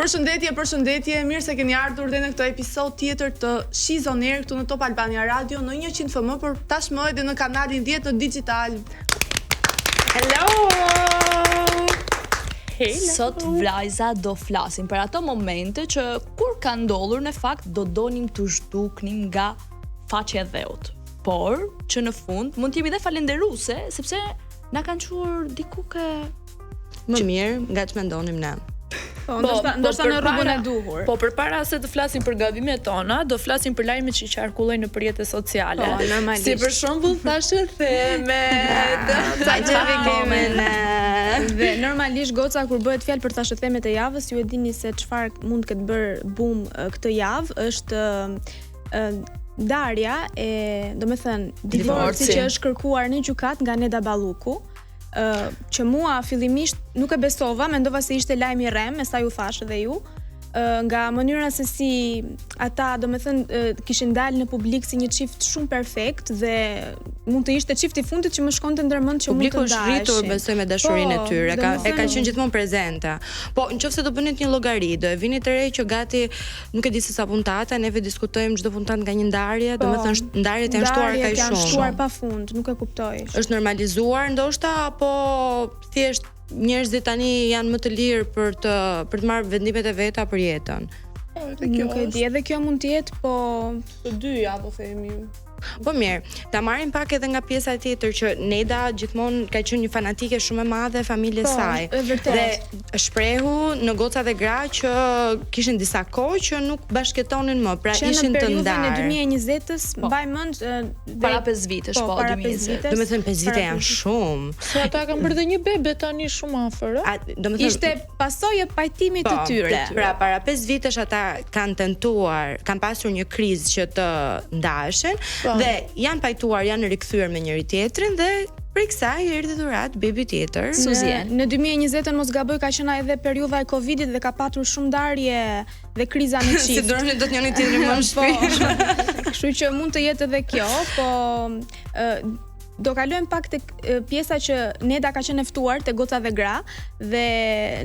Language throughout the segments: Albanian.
Përshëndetje, mirë se keni ardhur dhe në këtë episod tjetër të She's on Air këtu në Top Albania Radio në 100 FM, por tashmë edhe në kanalin 10 në digital. Hello! Sot vllajza do flasim për ato momente që kur ka ndodhur në fakt do donim të zhduknim nga faqja e dheut. Por që në fund mund të jemi dhe falenderuese sepse na kanë çuar diku ke Më mirë nga që mendonim ne. Ndoshta në rrugën e duhur. Po përpara se të flasim për gabimet tona, do flasim për lajmet që qarkullojnë në rrjetet sociale. Po, normalisht. Si për shembull thashë themet. Dhe normalisht goca kur bëhet fjalë për thashë themet e javës, ju e dini se çfarë mund të ketë bërë boom këtë javë, është ndarja e, domethënë, divorci që është kërkuar në gjykat nga Neda Balluku. Që mua fillimisht nuk e besova, mendova se ishte lajm i rrem, me sa ju thash edhe ju, nga mënyra se si ata, domethënë, kishin dalë në publik si një çift shumë perfekt dhe mund të ishte çifti i fundit që më shkonte ndërmend që publiku mund të është rritur besoj me dashurinë e tyre, e ka qenë gjithmonë prezente. Po, nëse do bënit një llogari, do e vini të re që gati nuk e di se sa puntata, neve diskutojmë çdo puntat nga një ndarje, domethënë ndarjet janë shtuar kaq shumë. Janë shtuar pafund, nuk e kuptoj. Është normalizuar ndoshta apo thjesht njerëzit tani janë më të lirë për të marrë vendimet e veta për jetën. Nuk e di, edhe kjo mund të jetë, po Të dyja, po themi. Po mirë, ta marrim pak edhe nga pjesa tjetër që Neda gjithmonë ka qenë një fanatike shumë e madhe e familjes saj. Dhe shprehu në goca dhe gra që kishin disa kohë që nuk bashkëtonin më, pra ishin të ndarë. Në periudhën e 2020-s, mbaj mend para 5 vitesh, po 2020. Domethënë 5 vite janë shumë. Se ata kanë bërë dhe një bebe tani shumë afër, Domethënë ishte pasojë e pajtimit të tyre. Pra para 5 vitesh ata kanë tentuar, kanë pasur një krizë që të ndaheshin. Dhe janë pajtuar, janë rikthyer me njëri tjetrin dhe prej kësaj erdhi dhurat bebi tjetër. Suzien. Në 2020-ën mos gaboj ka qenë edhe periudha e Covidit dhe ka patur shumë ndarje dhe kriza në çift. Si duroni do të njëri tjetrin më në shtëpi. Kështu që mund të jetë edhe kjo, po do kalojmë pak tek pjesa që Neda ka qenë e ftuar te goca dhe gra dhe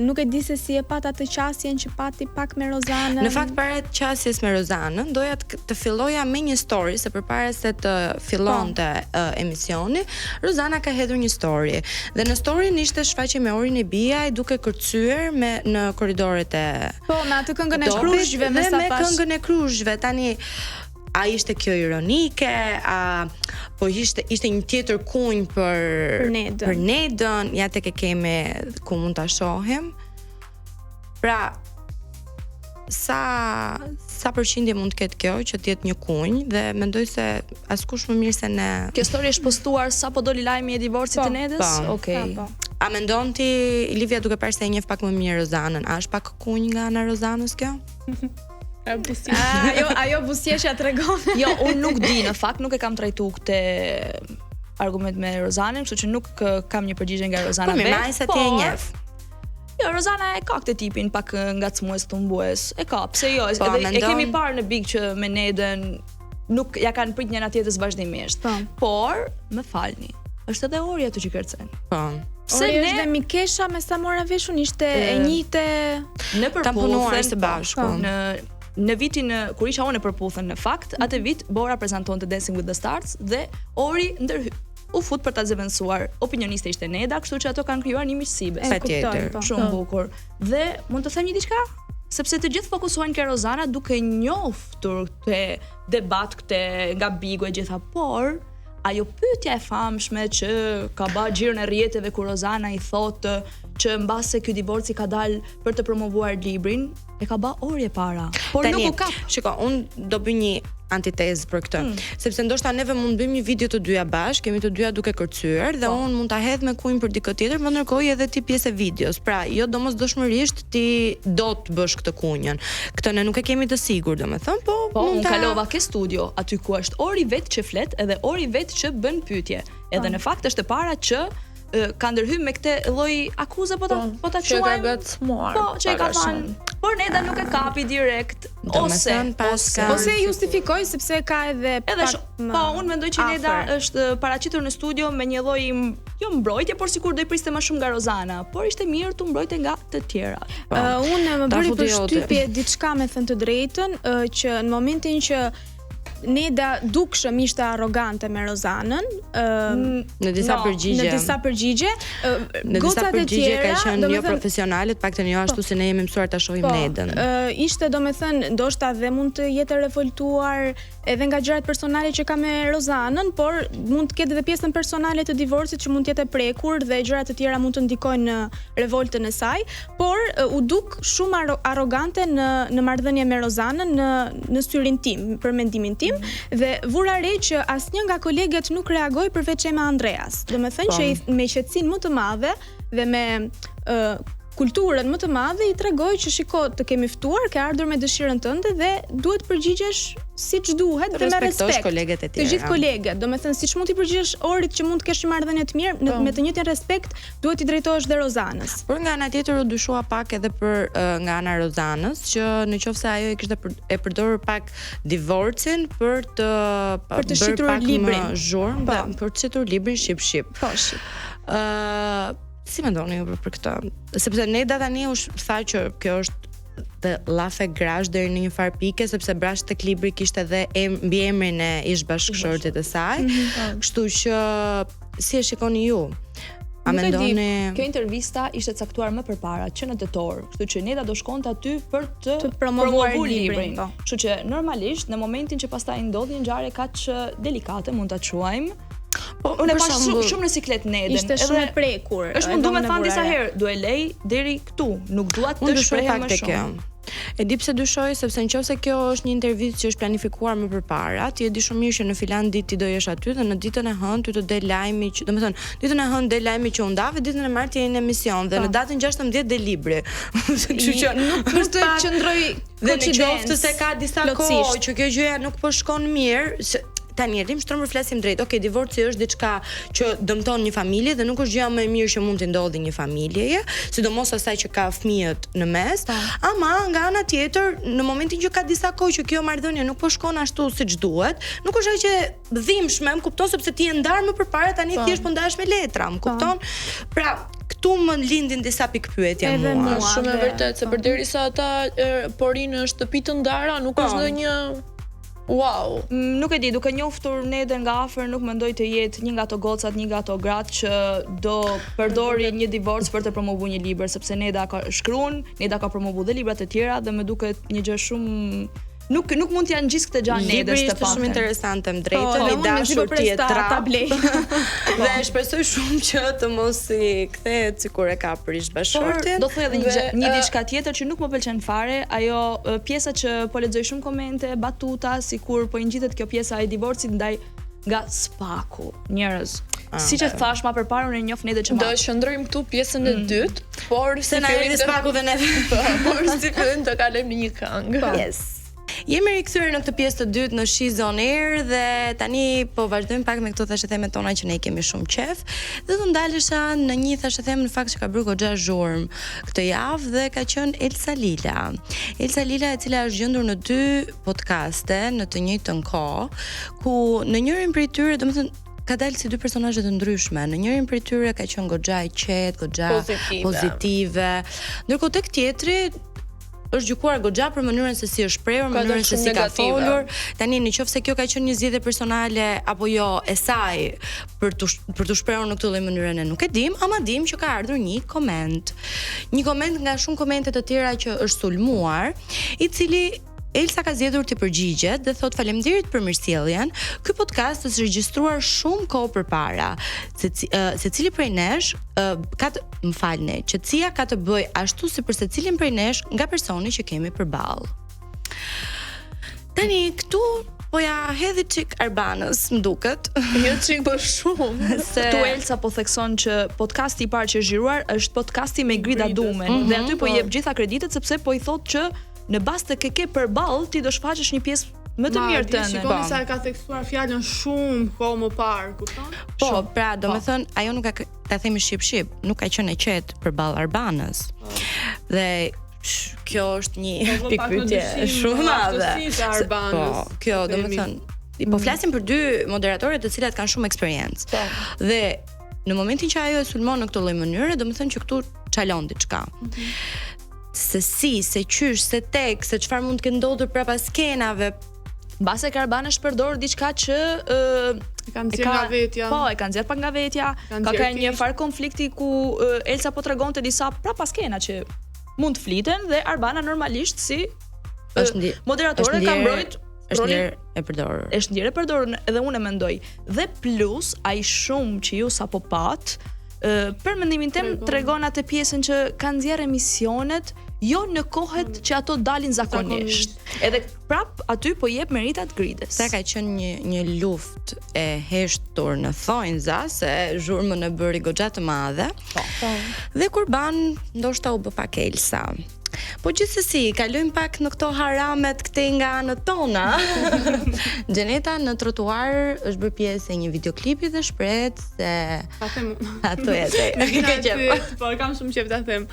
nuk e di se si e pat atë qasjen që pati pak me Rozanën. Në fakt para qasjes me Rozanën doja të filloja me një story se përpara se të fillonte emisioni, Rozana ka hedhur një story dhe në storyn ishte shfaqje me Orin e Biaj duke kërcyer në korridoret e Po, me atë këngën e kruzhve me këngën e kruzhve. Tani a ishte kjo ironike, po ishte një tjetër kunj për Nedën, ja tek e kemi ku mund ta shohim. Pra, sa përqindje mund të ketë kjo që të jetë një kunj dhe mendoj se askush më mirë se ne. Kjo story është postuar sapo doli lajmi i divorcit të Nedës? Okej. A mendon ti, Livia, duke parë se e njeh pak më mirë Rozanën, a është pak kunj nga ana Rozanës kjo? Ajo buzëqeshja tregon. Jo, unë nuk di, në fakt nuk e kam trajtuar këtë argument me Rozanën, kështu që nuk kam një përgjigje nga Rozana. Po mirë, sa ti e njeh. Jo, Rozana e ka këtë tipin pak ngacmues, tumbues. E ka, pse jo? Edhe e kemi parë në Big që me Nedën nuk ja kanë prit njëra tjetrës vazhdimisht. Por, më falni, është edhe Ori aty që kërcen. Po. Se ne dhe Mikesha me sa mora veshun ishte e njëjte në përputhje së bashku. Në vitin kur isha unë në përputhjen në fakt, atë vit Bora prezantonte Dancing with the Stars dhe Ori ndërhy. U fut për ta zëvendësuar. Opinioniste ishte Neda, kështu që ato kanë krijuar një miqësi. Patjetër. Shumë bukur. Dhe mund të them një diçka, sepse të gjithë fokusohen ke Rozana duke njoftur këtë debat, këtë nga Bigu e gjitha, por ajo pyetja e famshme që ka bërë xhirin e rrjeteve kur Rozana i thotë që mbase ky divorci ka dalë për të promovuar librin, e ka bërë Ori e para. Por nuk u kap. Shiko, unë do bëj një antitezë për këtë, sepse ndoshta neve mund bëjmë një video të dyja bashkë, kemi të dyja duke kërcyer dhe unë mund ta hedh me kujn për dikë tjetër, por ndërkohë edhe ti pjesë e videos. Pra, jo domosdoshmërisht ti do të bësh këtë kunjën. Këtë ne nuk e kemi të sigurt, domethënë, po unë kalova ke studio, aty ku është Ori vetë që flet, edhe Ori vetë që bën pyetje. Edhe në fakt është e para që ka ndërhyr me këtë lloj akuze po ta quajmë. Që ka gacmuar. Po, që e ka thënë. Por Neda nuk e kapi direkt ose justifikoj sepse ka edhe po unë mendoj që Neda është paraqitur në studio me një lloj jo mbrojtje, por sikur do i priste më shumë nga Rozana, por ishte mirë të mbrojte nga të tjerat. Unë më bëri përshtypje diçka me thënë të drejtën, që në momentin që Neda dukshëm ishte arrogante me Rozanën, në disa përgjigje. Në disa përgjigje, në disa përgjigje ka qenë jo profesionale, të paktën jo ashtu si ne jemi mësuar ta shohim Nedën. Ishte domethënë ndoshta dhe mund të jetë revoltuar edhe nga gjërat personale që ka me Rozanën, por mund të ketë edhe pjesën personale të divorcit që mund të jetë prekur dhe gjëra të tjera mund të ndikojnë në revoltën e saj, por u duk shumë arrogante në marrëdhënie me Rozanën në syrin tim, për mendimin tim, dhe vura re që asnjë nga kolegët nuk reagoi përveç Ema Andreas. Domethënë që me qetësinë më të madhe dhe me kulturën më të madhe i tregoj që shiko, të kemi ftuar, ke ardhur me dëshirën tënde dhe duhet përgjigjesh siç duhet dhe me respekt. Kolegët e tjerë. Të gjithë kolegët, domethënë siç mund t'i përgjigjesh Orit që mund të kesh një marrëdhënie të mirë, me të njëjtin respekt duhet i drejtohesh dhe Rozanës. Por nga ana tjetër u dyshua pak edhe për nga ana Rozanës, që nëse ajo e kishte përdorur pak divorcin për të shitur librin, për të shitur librin ship. Po, ship. Si mendoni ju për këtë? Sepse Neda tani u tha që kjo është të llafe grash deri në një far pike, sepse brash tek libri kishte edhe mbi emrin e ish bashkëshortit të saj. Kështu që si e shikoni ju? A mendoni kjo intervista ishte caktuar më përpara që në tetor, kështu që Neda do shkonte aty për të promovuar librin. Kështu që normalisht në momentin që pastaj ndodhi një ngjarje kaq delikate, mund ta quajmë, unë e pash shumë në siklet Nedën. Ishte shumë e prekur. Është mundu me thënë disa herë, do e lej deri këtu, nuk dua të shprehem më shumë. E di pse dyshoj, sepse nëse kjo është një intervistë që është planifikuar më përpara, ti e di shumë mirë që në filan ditë ti do jesh aty dhe në ditën e hënë ty të del lajmi që, domethënë, ditën e hënë del lajmi që u ndave, ditën e martë je në emision dhe në datën 16 del libri. Kështu që nuk mund të qëndroj dhe në qoftë se ka disa kohë që kjo gjëja nuk po shkon mirë, tani rrim shtrëmbur flasim drejt. Okej, divorci është diçka që dëmton një familje dhe nuk është gjëja më e mirë që mund të ndodhi një familjeje, sidomos asaj që ka fëmijët në mes. Ama nga ana tjetër, në momentin që ka disa kohë që kjo marrëdhënie nuk po shkon ashtu siç duhet, nuk është që dhimbshme, më kupton, sepse ti je ndar më përpara, tani thjesht po ndahesh me letra, më kupton? Pra, këtu më lindin disa pikpyetje mua. Shumë e vërtet, se përderisa ata porin në shtëpi të ndara, nuk është ndonjë wow. Nuk e di, duke njoftur Nedën nga afër, nuk mendoj të jetë një nga ato gocat, një nga ato gratë që do përdori një divorc për të promovuar një libër, sepse Neda ka shkruan, Neda ka promovuar dhe librat e tjera dhe më duket një gjë shumë nuk mund t'ja ngjis këtë gjë Nedës të paktën. Shumë interesante, më drejtën, i dashur ti e trap. Dhe shpresoj shumë që të mos i kthehet sikur e ka për ish bashkëshortin. Do thoj edhe një diçka tjetër që nuk më pëlqen fare, ajo pjesa që po lexoj shumë komente, batuta, sikur po i ngjitet kjo pjesa e divorcit ndaj nga spaku. Njerëz, siç e thash më përpara, unë njoh Nedën që do qëndrojmë këtu pjesën e dytë, por se na erdhi spaku dhe ne. Por si fillim të kalojmë një këngë. Yes. Jemi rikthyer në këtë pjesë të dytë në She's on Air dhe tani po vazhdojmë pak me këto thashë themet tona që ne kemi shumë qef dhe do ndalesha në një thashë themë në fakt që ka bërë goxha zhurm këtë javë dhe ka qenë Elsa Lila. Elsa Lila, e cila është gjendur në 2 podcaste në të njëjtën kohë, ku në njërin prej tyre, domethënë, ka dalë si 2 personazhe të ndryshme. Në njërin prej tyre ka qenë goxha e qetë, goxha pozitive. Ndërkohë tek tjetri është gjykuar goxha për mënyrën se si është shprehur, mënyrën se si ka folur. Tani nëse kjo ka qenë një zgjedhje personale apo jo e saj për të shprehur në këtë lloj mënyre ne nuk e dim, ama dim që ka ardhur një koment. Një koment nga shumë komente të tjera që është sulmuar, i cili Elsa ka zgjedhur të përgjigjet dhe thot faleminderit për mirësjelljen. Ky podcast është regjistruar shumë kohë përpara. Secili prej nesh qetësia ka të bëj ashtu si për secilin prej nesh nga personi që kemi përballë. Tani këtu po ja hedhi çik Arbanës, më duket. Jo çik po shumë. Tu Elsa po thekson që podcasti i parë që është zhjuar është podcasti me Grida Dumen dhe aty po jep gjitha kreditet sepse po i thot që në bazë të ke përballë ti do shfaqesh një pjesë më të mirë tënde. Shikoni sa e ka theksuar fjalën shumë kohë më parë, kupton? Po, pra, domethënë ajo nuk ka ta themi ship, nuk ka qenë e qetë përballë Arbanës. Dhe kjo është një pikpyetje shumë e madhe. Po, kjo domethënë po flasim për 2 moderatorë të cilat kanë shumë eksperiencë. Dhe në momentin që ajo e sulmon në këtë lloj mënyre, domethënë që këtu çalon diçka. Se qysh, se tek, se çfarë mund të ketë ndodhur prapas skenave. Mbase ka Arbana shpërdor diçka që E kanë nxjerr nga vetja. Po, e kanë nxjerr pak nga vetja. Ka një far konflikti ku Elsa po tregonte disa prapas skena që mund të fliten dhe Arbana normalisht si moderatore ka mbrojt është ndjer e përdorur. Është ndjer e përdorur edhe unë e mendoj. Dhe plus ai shumë që ju sapo pat, për mendimin tim tregon atë pjesën që kanë nxjerr emisionet jo në kohët që ato dalin zakonisht. Edhe prap aty po jep meritat Grides. Sa ka qenë një luftë e heshtur në thonjza se zhurmën e bëri goxha të madhe. Dhe Kurban ndoshta u bë pak Elsa. Po gjithsesi, kalojmë pak në këto haramet këtej nga anët tona. Gjeneta në trotuar është bërë pjesë e një videoklipi dhe shprehet se Ta them. ato jetë. Po kam shumë qejf ta them.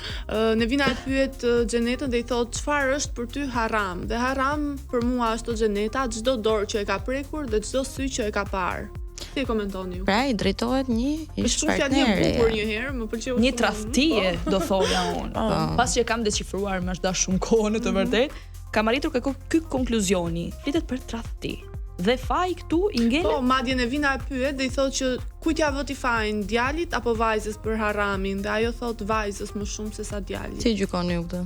Nevina e pyet Gjenetën dhe i thot çfarë është për ty haram? Dhe haram për mua është Gjeneta, çdo dorë që e ka prekur dhe çdo sy që e ka parë. Si e komentoni ju? Pra i drejtohet një ish Shumë fjalë e partneri. bukur një herë, më pëlqeu. Një tradhtie do thoja unë. Pas që kam deçifruar më është dash shumë kohë në të vërtetë, kam arritur ky konkluzioni. Flitet për tradhti. Dhe faji këtu i ngele. Po, madje Nevina e pyet dhe i thotë që kujt ja vë ti fajin, djalit apo vajzës për haramin? Dhe ajo thot vajzës më shumë se sa djalit. Si gjykoni ju këtë?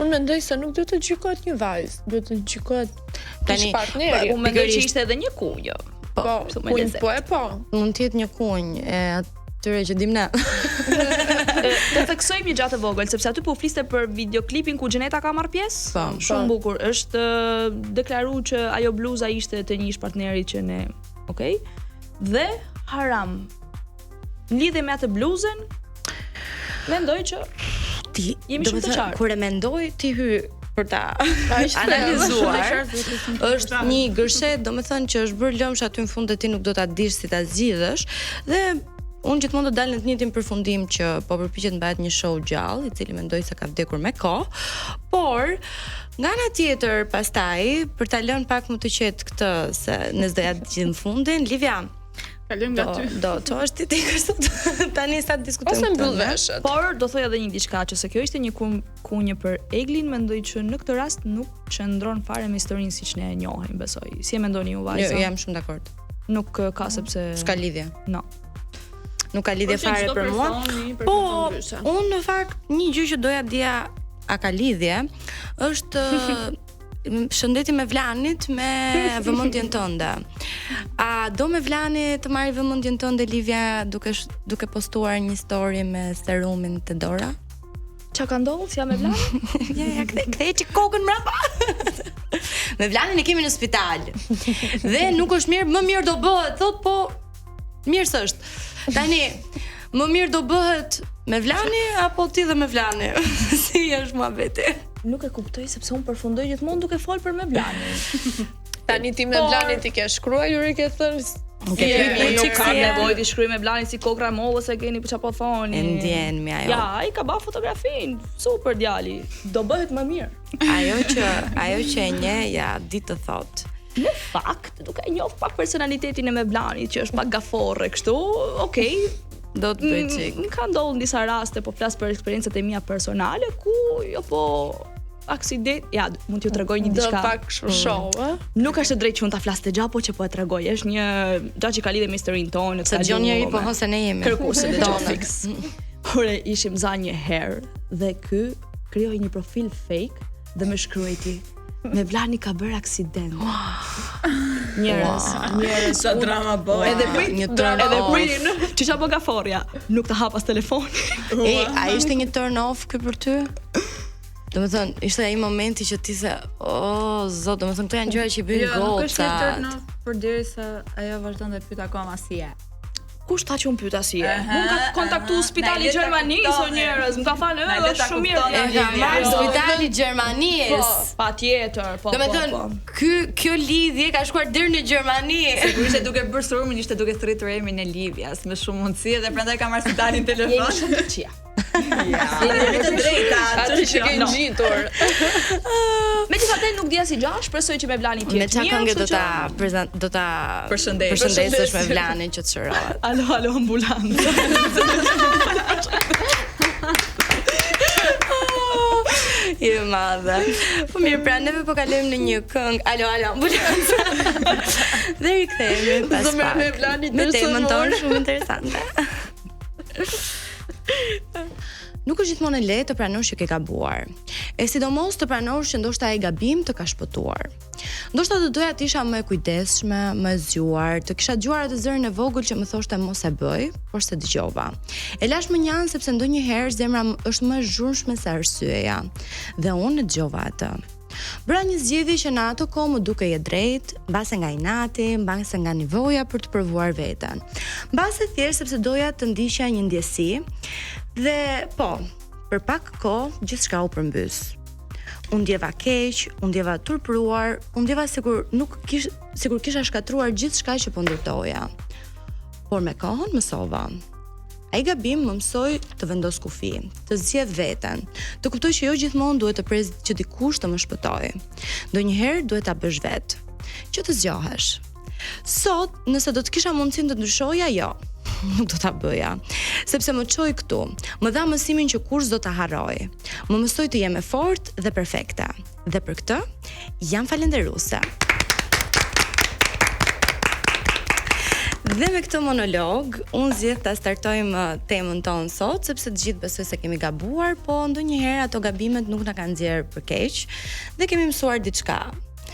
Unë mendoj se nuk duhet të gjykohet një vajzë, duhet të gjykohet Tani, partneri. Unë mendoj që ishte edhe një kunjë. Po, me lezet. po. Mund të jetë një kunjë e atyre që dim ne. Të theksojmë një gjatë vogël, sepse aty po fliste për videoklipin ku Gjeneta ka marrë pjesë. Po, Shumë bukur. Është deklaruar që ajo bluza ishte të një ish partneri që ne, okay? Dhe haram. Në lidhje me atë bluzën, mendoj që ti jemi shumë të qartë. Kur e mendoj ti hy për ta analizuar, është një gërshet, domethënë që është bërë lëmsh aty në fund dhe ti nuk do ta dish si ta zgjidhësh dhe unë gjithmonë do dalë në të njëjtin përfundim që po përpiqet mbahet një show gjallë, i cili mendoj se ka vdekur me kohë, por nga ana tjetër pastaj për ta lënë pak më të qetë këtë se ne s'do ja gjejmë fundin, Livia. Kalojmë nga ty. Do, çfarë është ti kështu? Tani sa diskutojmë. Ose mbyll veshët. por do thoja edhe një diçka që se kjo ishte një kunjë për Eglin, mendoj që në këtë rast nuk qëndron fare me historinë siç ne e njohim, besoj. Si e mendoni ju vajza? Jo, jam shumë dakord. Nuk ka sepse S'ka lidhje. No. Nuk ka lidhje fare për mua. Po, unë në fakt një gjë që doja dija a ka lidhje është shëndeti me Vlanit me vëmendjen tënde. A do me Vlani të marrë vëmendjen tënde Livia duke postuar një story me serumin të Dora? Qa ka ndodhur si me Vlanin? Ja, kthej çik kokën mbrapa. Me Vlanin e kemi në spital. Dhe nuk është mirë, më mirë do bëhet, thot po mirë s'është. Tani, më mirë do bëhet me Vlani apo ti dhe me Vlani? Si është muhabeti? Nuk e kuptoj sepse unë përfundoj gjithmonë duke fol për me Vlanin. Tani ti me Vlanin ti ke shkruar, i ke thënë Nuk kam nevojë të shkruaj me Vlanin si kokra mollës e keni çfarë po thoni. E ndjen mi ajo. Ja, ai ka bërë fotografin. Super djali. Do bëhet më mirë. Ajo që e nje, ja, ditë të thot. Në fakt, duke e njoh pak personalitetin e me Vlanit që është pak gaforre kështu, okay, do të bëj çik. Ka ndodhur në disa raste, po flas për eksperiencat e mia personale ku jo po aksident, ja, mund t'ju tregoj një diçka. Do pak show, ë? Nuk është e drejtë që unë ta flas të gjapo që po e tregoj. Është një gjë që ka lidhje me historinë tonë, se dëgjon njëri po hose ne jemi. Kërkuese dhe fix. Kur ishim za një herë dhe ky krijoi një profil fake dhe më shkruajti me Vlani ka bërë aksident. Njerëz, sa drama bëj. Edhe prit, një turn edhe off. prit. Çfarë po gaforja? Nuk ta hapas telefonin. A ishte një turn off ky për ty? Domethënë, ishte ai momenti që ti se, zot, domethënë këto janë gjëra që i bëjnë Jo, nuk është goca. turn off përderisa ajo vazhdon dhe pyet akoma si je. Kush ta që unë pyta si e? Unë ka kontaktu spitali na le ta Gjermanisë o kuptoni. njerëz, më ka falë, Na le është ta shumë kuptoni. mirë. E ka marrë spitali Gjermanisë. Patjetër, po. Domethënë, kjo lidhje ka shkuar deri në Gjermani. Ishte duke bërë surmin, ishte duke thritur emrin e Livias me shumë mundësi dhe prandaj ka marrë spitalin Jeni telefon. shumë të qia. Jeni të drejta, Aty që ke ngjitur. Megjithatë nuk dia si gjash, shpresoj që me Vlanin të Me jetë mirë. çka këngë do ta përshëndesësh me Vlanin që të shërohet. Alo ambulancë. Je madhe. Po mirë, pra neve po kalojmë në një këngë. Alo, ambulancë. Dhe rikthehemi pas pak. Me Vlanin me temën tonë shumë interesante. Nuk është gjithmonë e lehtë të pranosh që ke gabuar. E sidomos të pranosh që ndoshta ai gabim të ka shpëtuar. Ndoshta do doja të isha më e kujdesshme, më e zgjuar, të kisha dëgjuar atë zërin e vogël që më thoshte mos e bëj, por se dëgjova. E lash më një anë sepse ndonjëherë zemra është më e zhurmshme se arsyeja, dhe unë e dëgjova atë. Bëra një zgjedhje që në ato kohë më dukej e drejtë, mbase nga inati, mbase nga nevoja për të provuar veten. Mbase thjesht sepse doja të ndiqja një ndjesi. Dhe po, për pak kohë gjithçka u përmbys. Unë ndjeva keq, unë ndjeva turpruar, unë ndjeva sikur kisha shkatruar gjithçka që po ndërtoja. Por me kohën mësova. Ai gabim më mësoi të vendos kufi, të zgjedh veten, të kuptoj që jo gjithmonë duhet të pres që dikush të më shpëtojë. Ndonjëherë duhet ta bësh vetë, që të zgjohesh. Sot, nëse do të kisha mundësinë të ndryshoja, jo. Nuk do ta bëja, sepse më çoi këtu. Më dha mësimin që kurrë s'do ta harroj. Më mësoi të jem e fortë dhe perfekte. Dhe për këtë jam falënderuese. Dhe me këtë monolog, unë zgjedh ta startojmë temën tonë sot, sepse të gjithë besoj se kemi gabuar, po ndonjëherë ato gabimet nuk na kanë nxjerrë për keq dhe kemi mësuar diçka.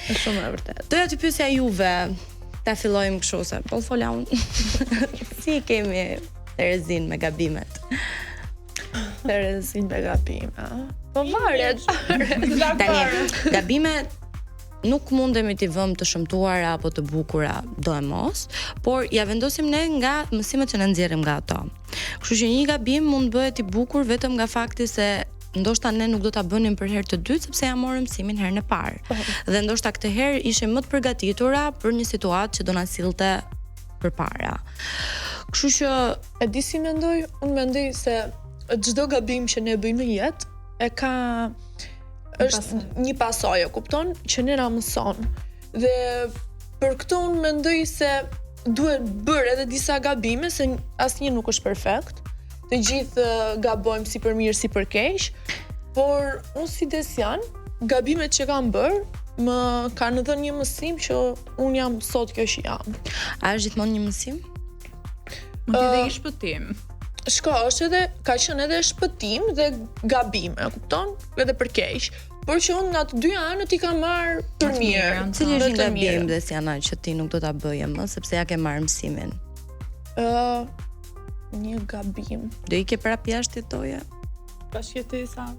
Është shumë e vërtetë. Doja të pyesja juve, ta fillojmë kështu se po fola unë. Si kemi Terezin me gabimet? Terezin me gabime. Po varet. Tani, gabimet nuk mundemi t'i vëmë të shëmtuara apo të bukura do e mos, por ja vendosim ne nga mësimet që na nxjerrim nga ato. Kështu që një gabim mund bëhet i bukur vetëm nga fakti se ndoshta ne nuk do ta bënim për herë të dytë sepse ja morëm mësimin herën e parë. Dhe ndoshta këtë herë ishim më të përgatitura për një situatë që do na sillte përpara. Kështu që e di si mendoj, unë mendoj se çdo gabim që ne bëjmë në jetë e ka është një pasojë, kupton, që ne na mëson. Dhe për këtë unë mendoj se duhet bërë edhe disa gabime se asnjë nuk është perfekt. Të gjithë gabojmë si për mirë si për keq, por unë si Desian, gabimet që kam bërë më kanë dhënë një mësim që unë jam sot kjo që jam. A është gjithmonë një mësim? Mund të jetë një shpëtim. Shko, ka qenë edhe shpëtim dhe gabime, e kupton? Edhe për keq. Por që unë në atë dy anët i kam marrë për mirë. Cili është një gabim Desiana që ti nuk do ta bëje më sepse ja ke marrë mësimin? Një gabim. Do i ke prap jashtë jetoje? Pas jetoj sa.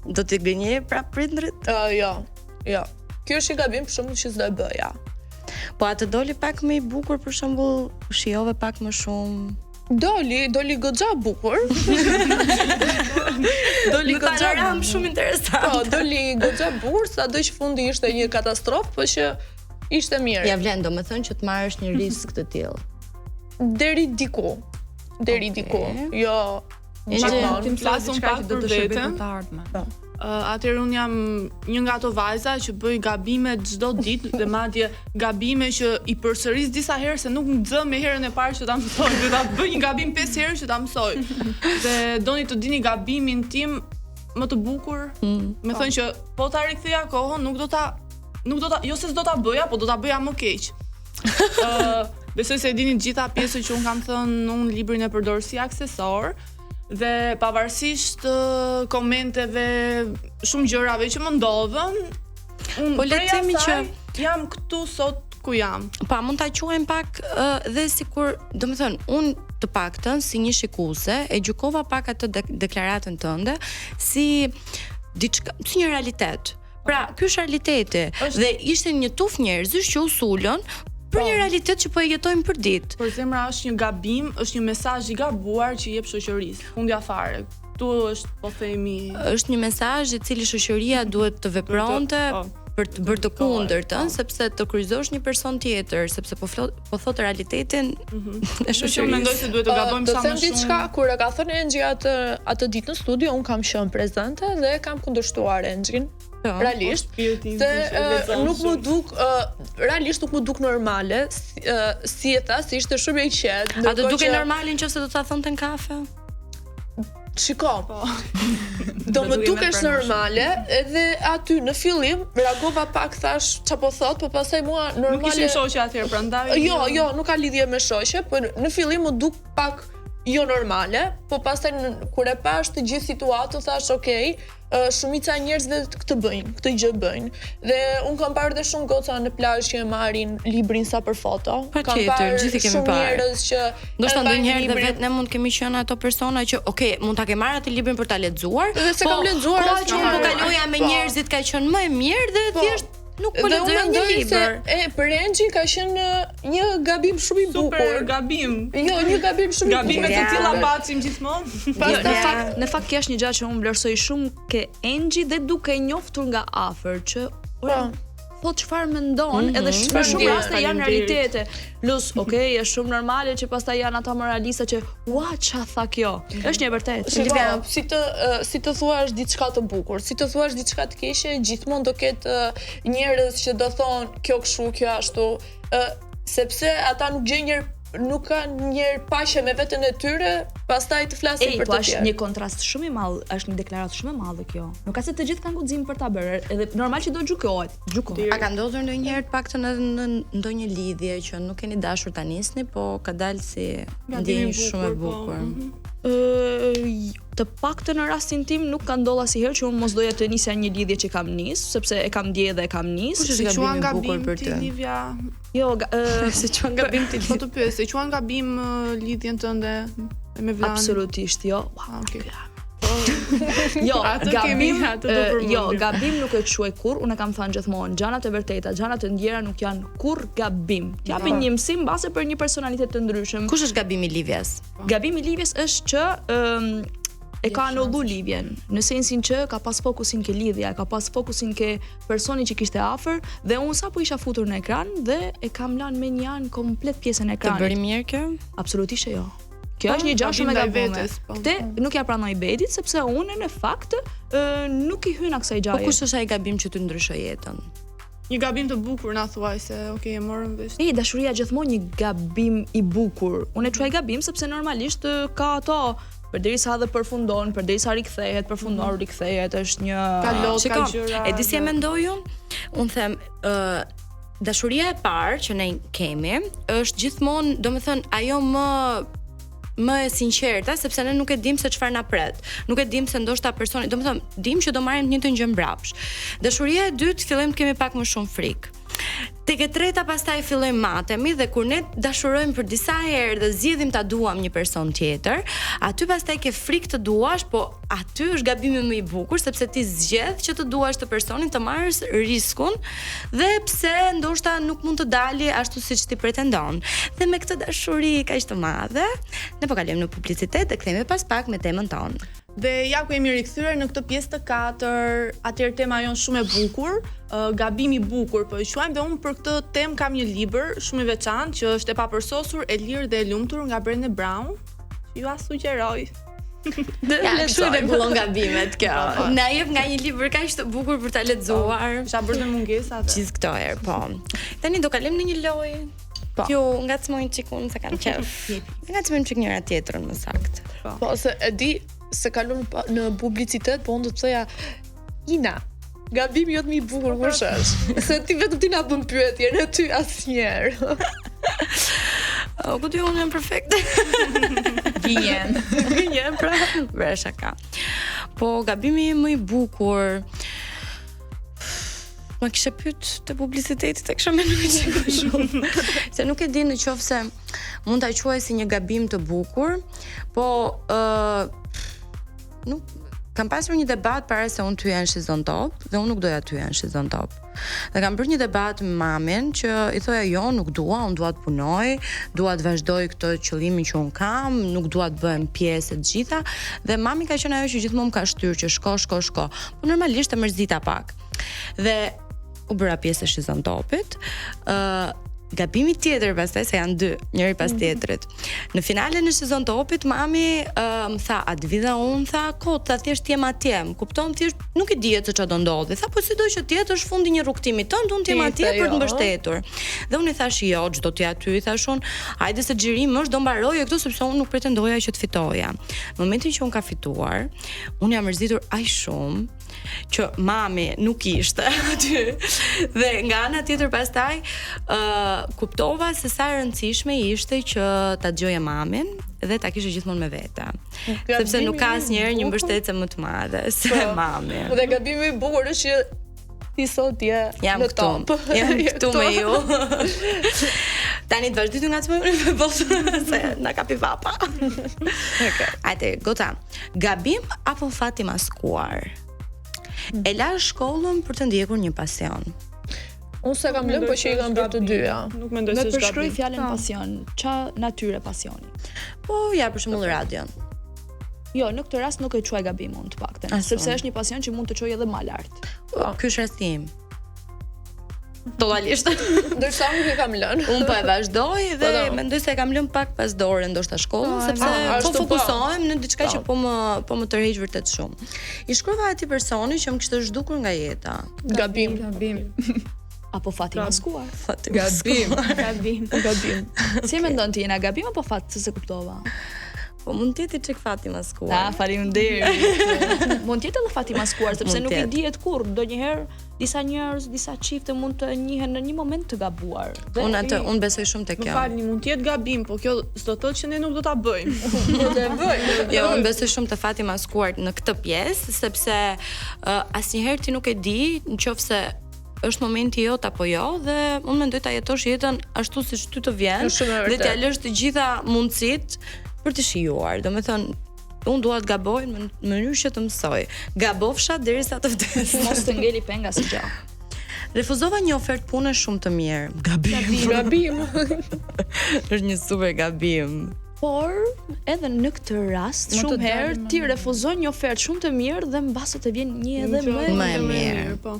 Do t'i gënjeje prap prindrit? Jo. Kjo është një gabim për shembull që s'do e bëja. Po atë doli pak më i bukur për shembull, shijove pak më shumë. Doli goxha bukur. Doli goxha shumë interesant. Po, doli goxha bukur, sado që fundi ishte një katastrofë, po që ishte mirë. Ja vlen, domethënë që të marrësh një risk të tillë. Deri diku. Jo. Ti flasim pak për veten. Atëherë un jam një nga ato vajza që bëj gabime çdo ditë dhe madje gabime që i përsëris disa herë se nuk nxë me herën e parë që ta mësoj, do ta bëj një gabim 5 herë që ta mësoj. Dhe doni të dini gabimin tim më të bukur, me thënë që po ta riktheja kohën, nuk do ta, jo se s'do ta bëja, po do ta bëja më keq. Besoj se e dini të gjitha pjesën që un kam thënë në librin e përdor si aksesor. Dhe pavarësisht komenteve, shumë gjërave që më ndodhen, unë le të themi që jam këtu sot ku jam. Pa, mund ta quajmë pak dhe sikur, domethënë, unë të paktën si një shikuese e gjykova pak atë deklaratën tënde si diçka, si një realitet. Pra, ky është realiteti dhe ishte një tuf njerëzish që u sulën për një realitet që po e jetojmë për ditë. Por zemra është një gabim, është një mesazh i gabuar që jep shoqërisë. Fundja fare. Ktu është, po themi, është një mesazh i cili shoqëria duhet të vepronte për të bërë të kundërtën, sepse të kryqëzosh një person tjetër, sepse po thot realitetin e shoqërisë. Unë mendoj se duhet të gabojmë sa më shumë. Të them diçka, kur e ka thënë Engji atë ditë në studio, un kam qenë prezente dhe kam kundërshtuar Engjin. Realisht, se nuk më duk realisht nuk më duk normale, si e tha, si ishte shumë e qetë. A do duke normale nëse do ta thonte në kafe? Shiko, do më dukesh normale, edhe aty në fillim reagova pak, thash çapo thot, po pastaj mua normale. Nuk ishim shoqe atëherë, prandaj. Jo, nuk ka lidhje me shoqe, po në fillim më duk pak jo normale, po pastaj kur e pash të gjithë situatën thash okay, shumica e njerëzve këtë gjë bëjnë. Dhe un kam parë dhe shumë goca në plazh që e marrin librin sa për foto. Kam parë gjithë kemi parë njerëz që ndoshta ndonjëherë dhe vetë ne mund kemi qenë ato persona që okay, mund ta ke marrë atë librin për ta lexuar. Dhe se kam lexuar asgjë. Po kaloja me njerëzit ka qenë më e mirë dhe thjesht nuk po lexoja një libër. Për Engjin ka qenë një gabim shumë i bukur. Super gabim. Jo, një gabim shumë i bukur. Gabimet e tilla bacim gjithmonë. Në fakt kjo është një gjë që unë vlerësoj shumë ke Engji dhe duke e njoftur nga afër që thot çfarë mendon, edhe në shumë raste janë realitete. Plus, okay, është shumë normale që pastaj janë ata moralista që ua ç'a tha kjo. Është një vërtet. Si të thuash diçka të bukur, si të thuash diçka të keqe, gjithmonë do ketë njerëz që do thonë kjo kështu, kjo ashtu, sepse ata nuk kanë një paqe me veten e tyre, pastaj të flasin për të tjerë. Është një kontrast shumë i madh, është një deklaratë shumë e madhe kjo. Nuk ka se të gjithë kanë guxim për ta bërë, edhe normal që do gjykohet. A ka ndodhur ndonjëherë të paktën në ndonjë lidhje që nuk keni dashur ta nisni, po ka dalë si ndjenjë shumë e bukur? Të paktën në rastin tim nuk ka ndodhur asnjëherë që unë mos doja të nisja një lidhje që kam nis, sepse e kam ndjekur dhe e kam nis. Kush është gabimi i bukur për ty? Livia. Jo, se quan gabim ti. Po të pyes, se quan gabim lidhjen tënde me Vlan? Absolutisht jo. Okay. Gabim nuk e quaj kurr, unë kam thënë gjithmonë, gjanat e vërteta, gjanat e ndjera nuk janë kurr gabim. Japin një mësim mbase për një personalitet të ndryshëm. Kush është gabimi i Livjes? Gabimi i Livjes është që e ka anullu lidhjen, në sensin që ka pas fokusin ke lidhja, ka pas fokusin ke personi që kishte afër, dhe unë sapo isha futur në ekran dhe e kam lanë me një anë komplet pjesën e ekranit. Të bëri mirë kjo? Absolutisht jo. Kjo është një gjë shumë e gabuar. Këtë nuk ja pranoj Bedit sepse unë në fakt nuk i hyna kësaj gjaje. Po kush është ai gabim që ty ndryshoi jetën? Një gabim të bukur na thuaj se okay, e morëm vesh. Dashuria gjithmonë një gabim i bukur. Unë e quaj gabim sepse normalisht ka ato përderisa edhe përfundon, përderisa rikthehet, përfundon, rikthehet, është një ka gjëra. E di si e mendoj unë? Unë them, dashuria e parë që ne kemi është gjithmonë, domethënë, ajo më e sinqerta, sepse ne nuk e dim se çfarë na pret. Nuk e dim se ndoshta personi, domethënë, dim që do marrim të njëjtën gjë mbrapsht. Dashuria e dytë fillojmë të kemi pak më shumë frikë. Tek e treta pastaj fillojmë matemi dhe kur ne dashurojmë për disa herë dhe zgjedhim ta duam një person tjetër, aty pastaj ke frikë të duash, po aty është gabimi më i bukur sepse ti zgjedh që të duash të personin, të marrësh riskun dhe pse ndoshta nuk mund të dali ashtu siç ti pretendon. Dhe me këtë dashuri kaq të madhe, ne po kalojmë në publicitet dhe kthehemi pas pak me temën tonë. Dhe ja ku jemi rikthyer në këtë pjesë të katër, atëherë tema jonë shumë e bukur, gabimi i bukur, po e quajmë, dhe unë për këtë temë kam një libër shumë i veçantë që është e papërsosur, e lirë dhe e lumtur nga Brené Brown. Ju a sugjeroj. Ja, kështu rregullon gabimet kjo. Na jep nga një libër kaq të bukur për ta lexuar. Isha bërë me mungesa atë. Gjithë këto herë, po. Tani do kalojmë në një lojë. Ju ngacmojnë çikun se kanë qef. Ngacmojmë çik njëra tjetrën më saktë. Po se e di se kalon në publicitet, po unë do të thoja Ina, gabimi jot më i bukur kush është? Se ti vetëm ti na bën pyetje, ne ty asnjëherë. Ku ti unë jam perfekte. Gjenjen pra. Bëra shaka. Po gabimi më i bukur ma kishe pyet të publicitetit e kisha menuar shumë. Se nuk e di në qoftë se mund ta quaj si një gabim të bukur, po nuk kam pasur një debat para se unë ty janë shizon top dhe unë nuk doja ty janë shizon top. Dhe kam bërë një debat me mamin që i thoja jo, nuk dua, unë dua të punoj, dua të vazhdoj këtë qëllimin që unë kam, nuk dua të bëhem pjesë e të gjitha, dhe mami ka qenë ajo që gjithmonë më ka shtyrë që shko. Po normalisht e mërzita pak. Dhe u bëra pjesë e Shizon Topit. Gabimi tjetër pastaj se janë dy, njëri pas tjetrit. Në finalen e Shizon Topit mami më tha, "A të dhe unë?" Tha, "Tha thjesht jem atje." Kupton, thjesht nuk e dihet se çfarë do ndodhi. Tha, "Po sido që të jetë është fundi një rrugtimi tënd, unë jem atje për të mbështetur." Dhe unë i thash, "Jo, çdo të aty." I thash unë, "Hajde se xhirimi është do mbaroje këtu sepse unë nuk pretendoja që të fitoja." Në momentin që unë ka fituar, unë jam mërzitur aq shumë që mami nuk ishte aty. Dhe nga ana tjetër pastaj kuptova se sa e rëndësishme ishte që ta dëgjoja mamin dhe ta kishe gjithmonë me vete. Sepse nuk ka asnjëherë një mbështetje më të madhe se mami. Dhe gabimi i bukur është që ti sot je në top. Jam këtu me ju. Tani të vazhdoj të ngacmoj se na kapi papa. Okej. Ajde, gota. Gabim apo fati maskuar? E la shkollën për të ndjekur një pasion. Unë se kam lënë, po që i kam bërë të dyja. Nuk mendoj se është përshkruaj gabim. fjalën pasion. Qa natyre pasioni? Po, ja për shembull radion. Jo, në këtë rast nuk e quaj gabim unë të paktën, sepse është një pasion që mund të çojë edhe më lart. Ky është rasti im. Totalisht. Ndërsa nuk e kam lënë. Unë po e vazhdoj dhe mendoj se e kam lënë pak pas dore ndoshta shkollën, sepse po fokusohem në diçka që po më tërheq vërtet shumë. I shkruava atij personi që më kishte zhdukur nga jeta. Gabim. Apo fati maskuar. Gabim. Si mendon ti, jena gabim apo fat, se kuptova? Po mund të jetë çik fati maskuar. Faleminderit. Mund të jetë edhe fati maskuar, sepse Mund nuk i t'jetë. dihet kurrë, ndonjëherë disa njerëz, disa çifte mund të njihen në një moment të gabuar. Unë besoj shumë te Më kjo. falni, mund të jetë gabim, po kjo s'do të thotë që ne nuk do ta bëjmë. Jo, unë besoj shumë te fati maskuar në këtë pjesë, sepse asnjëherë ti nuk e di nëse është momenti jot apo jo, dhe unë mendoj ta jetosh jetën ashtu siç ty të vjen dhe t'ja lësh të gjitha mundësitë për të shijuar. Domethënë, unë dua të gaboj në mënyrë që të mësoj. Gabofsha derisa të vdes. Mos të ngeli penga si gjë. Refuzova një ofertë pune shumë të mirë. Gabim. Është një super gabim. Por edhe në këtë rast, shumë herë ti refuzon një ofertë shumë të mirë dhe mbas të vjen një edhe Më e mirë. Po.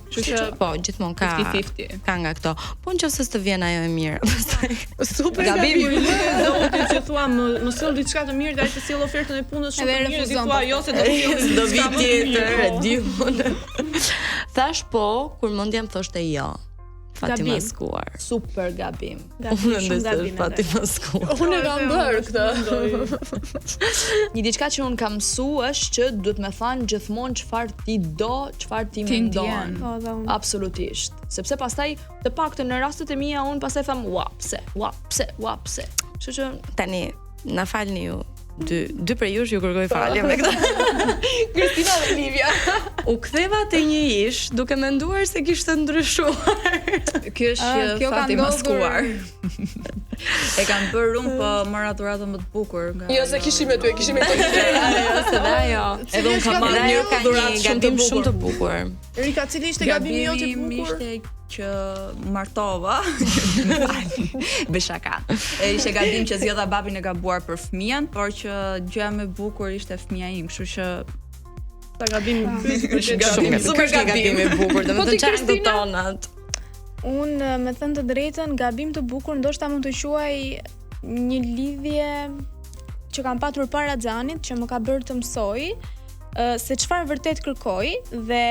Po, gjithmonë ka 50-50. ka nga këto. Po nëse të vjen ajo e mirë, pastaj Super gabim. Do të që thua më sill diçka të mirë, dhe ai të sill ofertën e punës shumë të mirë, ti thua jo se do do vi tjetër, e di unë. Thash po, kur mendja më thoshte jo. Fati maskuar. Super gabim. Unë ndesë fati maskuar. Unë e kam bërë këtë. Një diçka që unë kam mësu është që duhet me thanë gjithmonë çfarë ti do, çfarë ti mendon. Absolutisht. Sepse pastaj të paktën në rastet e mia unë pastaj tham ua pse. Kështu që Tani, na falni ju. Dy prej jush ju kërkoj falje me këtë. Kristina dhe Livia. U ktheva te një ish duke menduar se kishte ndryshuar. Kjo është fati maskuar. E kam bërë unë, po mora dhuratën më të bukur nga. Jo se kishim me ty, kishim me ty. Se dhe ajo. Edhe unë kam marrë Ajo ka dhuratë një gabim shumë të bukur. Rika, cili ishte gabimi jot i bukur? Ishte që martova. Beshaka. Ishte gabim që zgjodha babin e gabuar për fëmijën, por që gjëja më e bukur ishte fëmia im, kështu që Ta gabimi Super gabim i bukur, domethënë çfarë do tonat. Unë, me thënë të drejtën, gabim të bukur ndoshta mund të quaj një lidhje që kam patur para Xhanit, që më ka bërë të mësoj se çfarë vërtet kërkoj dhe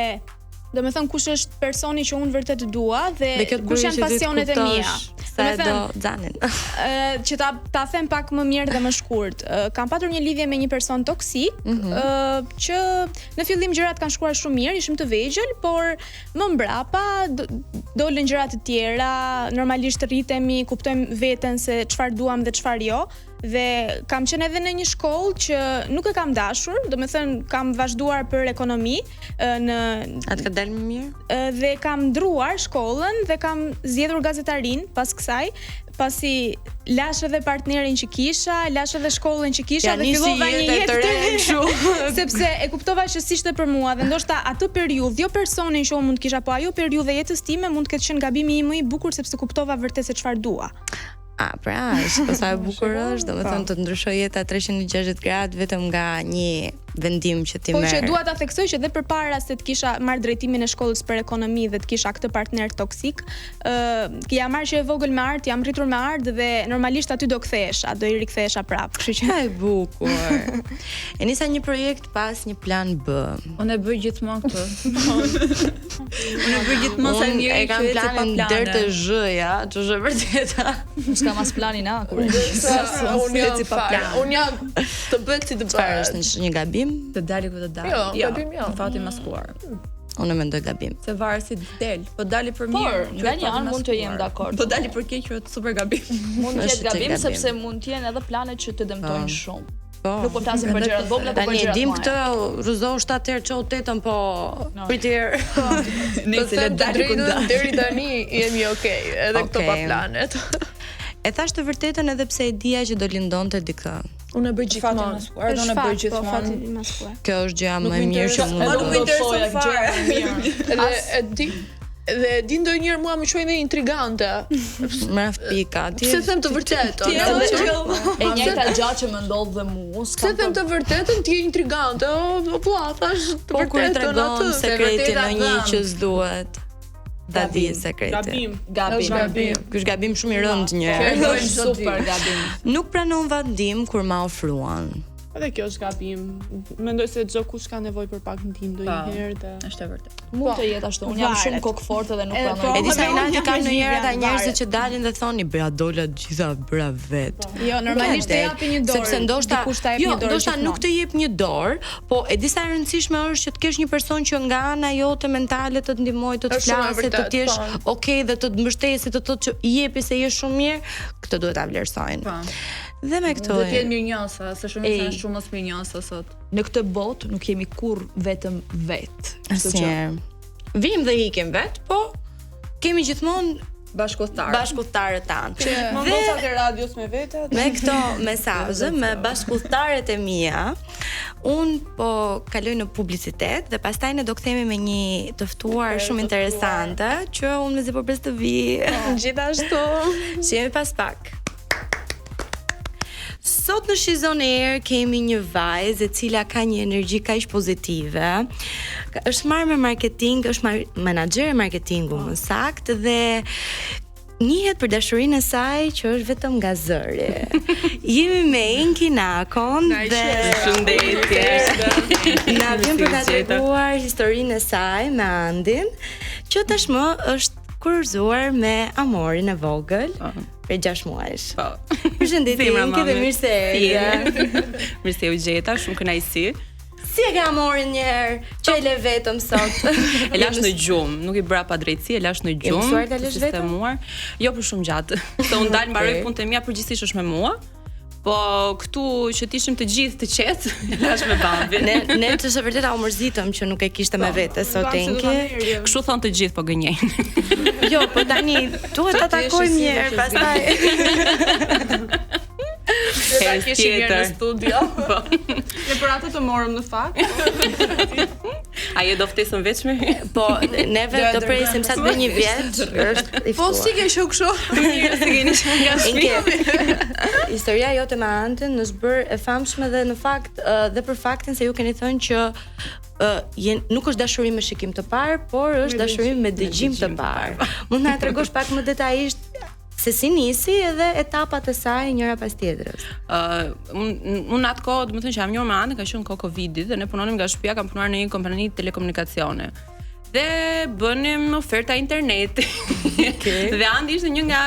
do me thënë kush është personi që unë vërtet dua dhe kush janë pasionet e mia. Sa e do Xhanin. Që ta them pak më mirë dhe më shkurt. Kam patur një lidhje me një person toksik, që në fillim gjërat kanë shkuar shumë mirë, ishim të vegjël, por më mbrapa dolën gjëra të tjera, normalisht rritemi, kuptojmë veten se çfarë duam dhe çfarë jo. Dhe kam qenë edhe në një shkollë që nuk e kam dashur, do me thënë kam vazhduar për ekonomi në Atë ka dalë më mirë? Dhe kam ndruar shkollën dhe kam zgjedhur gazetarin pas kësaj, pasi lash edhe partnerin që kisha, lash edhe shkollën që kisha dhe fillova një jetë të re kështu. Sepse e kuptova që s'ishte për mua dhe ndoshta atë periudhë, jo personin që unë mund kisha, po ajo periudhë e jetës time mund të ketë qenë gabimi im më i bukur sepse kuptova vërtet se çfarë dua. Pra, është sa e bukur është, domethënë të ndryshoj jeta 360 gradë vetëm nga një vendim që ti Po merr. që dua ta theksoj që edhe përpara se të kisha marr drejtimin e shkollës për ekonomi dhe të kisha këtë partner toksik, jam marrë që e vogël me art, jam rritur me art dhe normalisht aty do kthehesha, do i rikthehesha prap. Kështu që e bukur. E nisa një projekt pas një plan B. Unë e bëj gjithmonë këtë. Unë e bëj gjithmonë sa njëri e kam planin deri te zh-ja, që është e vërteta. S'kam as planin A kur. Unë jam të bëhet si të bëhet. Është një gabim? Të dali ku të dali. Jo, gabim jo. Në fati maskuar. Unë mendoj gabim. Se varet si del. Po dali për mirë. Por, nga një anë mund të jem dakord. Po dali për keq është super gabim. Mund të jetë Është gabim gabim. sepse mund të jenë edhe planet që të dëmtojnë shumë. Po. Nuk po flasim për gjëra të vogla, por për Tani gjëra e të dim mëdha. këtë, rrëzohu 7 herë çau 8-ën, po pritjer. Nëse le dali ku dali. Deri tani jemi okay, edhe këto pa planet. E thash të vërtetën edhe pse e dija që do lindonte dikë. Unë e bëj gjithmonë. Maskuar, unë e bëj gjithmonë. fati i maskuar. Kjo është gjëja më e mirë që mund Nuk të më intereson fare. Edhe e di dhe di ndonjëherë mua më quajnë intrigante. mraft pika. Pse them të vërtetën? E njëjta gjë që më ndodh dhe mua. Pse them të vërtetën, ti je intrigante. Po, thash të Po kur i vërtetën tregon atë. sekretin në një dhëm. që s'duhet. Da di sekretin. Gabim. Ky është gabim shumë i rënd një herë. Kjo është super gabim. Nuk pranova ndim kur ma ofruan. Edhe kjo është gabim. Mendoj se çdo kush ka nevojë për pak ndim ndonjëherë dhe Është e vërtetë. Mund të jetë ashtu. Unë jam shumë kokforte dhe nuk pranoj. E di sa inati jam kanë ndonjëherë ata varet. njerëzit që dalin dhe thonin bra dola të gjitha bra vet. Jo, normalisht të japi një dorë. Sepse ndoshta dikush ta jep jo, një dorë. ndoshta nuk të jep një dorë, po e di sa e rëndësishme është që të kesh një person që nga ana jote mentale të të ndihmojë, të të Është shumë e flasë, të vërtet, jesh po. okay dhe të të mbështesë, të thotë që i jepi se je shumë mirë, këtë duhet ta vlerësojnë. Po. Dhe me këto. Do të jetë mirënjohësa, se shumë Ej. janë shumë mos mirënjohësa sot. Në këtë botë nuk jemi kurr vetëm vet. Kështu që Asnjëherë. Vim dhe ikim vet, po kemi gjithmonë Bashkëtar. bashkëudhtarët tanë. më vocat e radios me vete. Me këto mesazhe, me bashkëudhtarët e mia, un po kaloj në publicitet dhe pastaj ne do kthehemi me një të ftuar shumë interesante që unë mezi po pres të vi. Gjithashtu. Që jemi pas pak. Sot në Shizon Air kemi një vajzë e cila ka një energji kaq pozitive. Është marrë me marketing, është menaxher e marketingu më saktë dhe njihet për dashurinë e saj që është vetëm nga zëri. Jemi me Enki Nakon dhe shëndetje. Na vjen për ta treguar historinë e saj me Andin, që tashmë është kurorzuar me Amorin e vogël për 6 muajsh. Po. Përshëndetje Enki dhe mirë se erdhe. Mirë se u gjeta, shumë kënaqësi. Si e ka Amorin një herë? Që e le vetëm sot. E lash në gjumë, nuk i bëra pa drejtësi, e lash në gjumë. mësuar ta lësh vetëm? Sistemuar. Jo për shumë gjatë. Se unë dal mbaroj punët e mia përgjithsisht është me mua. Po këtu që t'ishim të gjithë të qetë, e lash me babin. Ne të së vërteta u mërzitëm që nuk e kishte me vete sot Enki. Kështu thon të gjithë po gënjejnë. Jo, po tani duhet ta takojmë një herë pastaj. Ta kishim mirë në studio. Ne për atë të morëm në fakt. Ai do ftesën veçme. Po neve do presim sa të bëj një vjet. Është i Po ftuar. si ke shoh kështu? Mirë se keni qenë nga Enki, historia jote me Antin është bërë e famshme dhe në fakt dhe për faktin se ju keni thënë që nuk është dashuri me shikim të parë, por është dashuri me dëgjim të parë. Mund na tregosh pak më detajisht se si nisi edhe etapat e saj njëra pas tjetrës. Unë atë kohë, do të thënë që jam njohur me Anën, ka qenë kohë Covidit dhe ne punonim nga shtëpia, kam punuar në një kompani telekomunikacione. Dhe bënim oferta interneti. Dhe Andi ishte një nga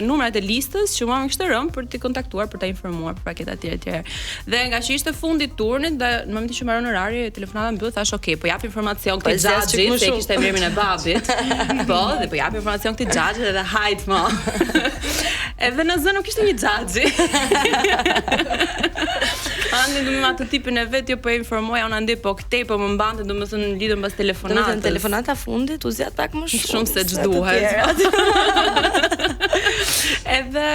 numrat e listës që mua më kishte rënë për t'i kontaktuar, për ta informuar për paketa të tjera. Dhe nga që ishte fundi i turnit dhe në momentin që mbaron orari, telefonata mbyll, thash, "Ok, po jap informacion këtij xhaxhit, se kishte emrin e babit." Po, dhe po jap informacion këtij xhaxhit edhe hajt mo. Edhe në zë nuk ishte një xhaxhi. Andi do më atë tipin e vet, jo po e informoja, unë andi po këtej po më mbante, domethënë lidhëm pas telefonatës. Telefonata fundit u zgjat pak më Shumë se ç'duhet. Edhe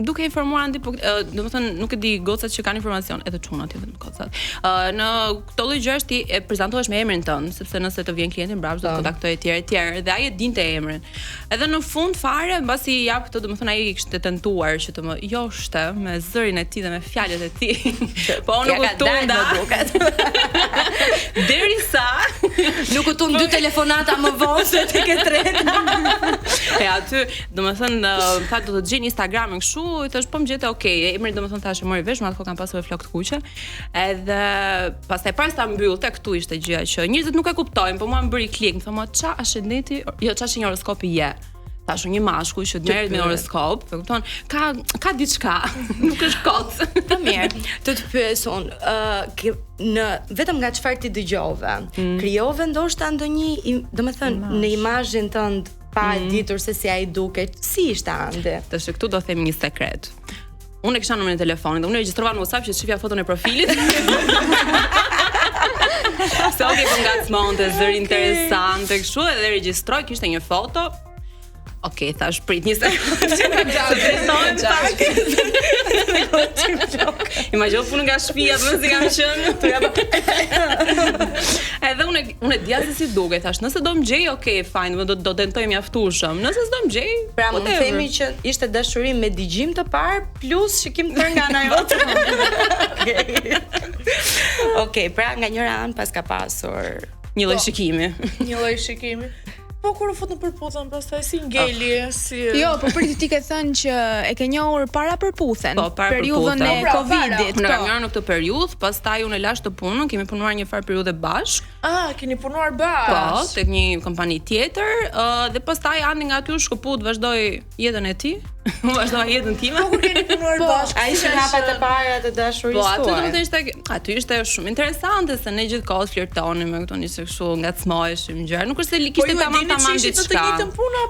duke informuar Andi, po domethënë nuk e di gocat që kanë informacion, edhe çunat vetëm gocat. Në këto lloj gjësh ti e prezantohesh me emrin tënd, sepse nëse të vjen klienti mbrapa do të kontaktojë etj dhe ai e dinte emrin. Edhe në fund fare, mbasi jap këtë, domethënë ai kishte tentuar që të më joshte me zërin e tij dhe me fjalët e tij Po unë nuk tunda. Derisa nuk u tund 2 telefonata më vonë se tek e treta. E aty, domethënë, tha do të gjej Instagramin kështu, i thash po më gjete, okay, emri domethënë thashë mori vesh, më atë kohë kam pasur flok të kuqe. Edhe pastaj para sa mbyll tek këtu ishte gjëja që njerëzit nuk e kuptojnë, po mua më bëri klik, më thonë ç'a ascendenti, jo ç'a një horoskopi je. Tash një mashkull që merret me horoskop, e kupton? Ka diçka, nuk është kot. Të mirë. Të pyeson, në vetëm nga çfarë ti dëgjove, krijove ndoshta ndonjë, domethënë në imazhin tënd pa ditur se si ai duket, si ishte Andi? Tash këtu do them një sekret. Unë e kisha numrin e telefonit, unë regjistrova në WhatsApp që shifja foton e profilit. Se okay, po ngacmonte zëri interesante kështu edhe regjistroj, kishte një foto. Okej, thash prit një sekondë. Imagjino punën nga shtëpia, më si kam qenë. Edhe unë dija se si duket, thash, nëse do më gjej, okay, fine, do tentoj mjaftueshëm. Nëse s'do më gjej, pra mund të themi që ishte dashuri me dëgjim të parë plus shikim të parë nga ana jote. Okej, pra nga njëra anë pas ka pasur një lloj shikimi. Një lloj shikimi. Po kur u fut në përputhjen, pastaj si ngeli, si Jo, po priti ti ke thënë që e ke njohur para përputhen, po, periudhën e Covidit. Unë kam njohur në këtë periudhë, pastaj unë lash të punën, kemi punuar një farë periudhë bashkë. Keni punuar bashkë. Po, tek një kompani tjetër, dhe pastaj Andi nga aty u shkëput, vazhdoi jetën e tij. Unë vazhdova jetën time. Po kur keni punuar bashkë, ai ishte hapat e para të dashurisë. Po, aty ishte shumë interesante se ne gjithkohë flirtonim me këto nisë kështu ngacmoheshim gjëra. Nuk është se kishte tamam diçka.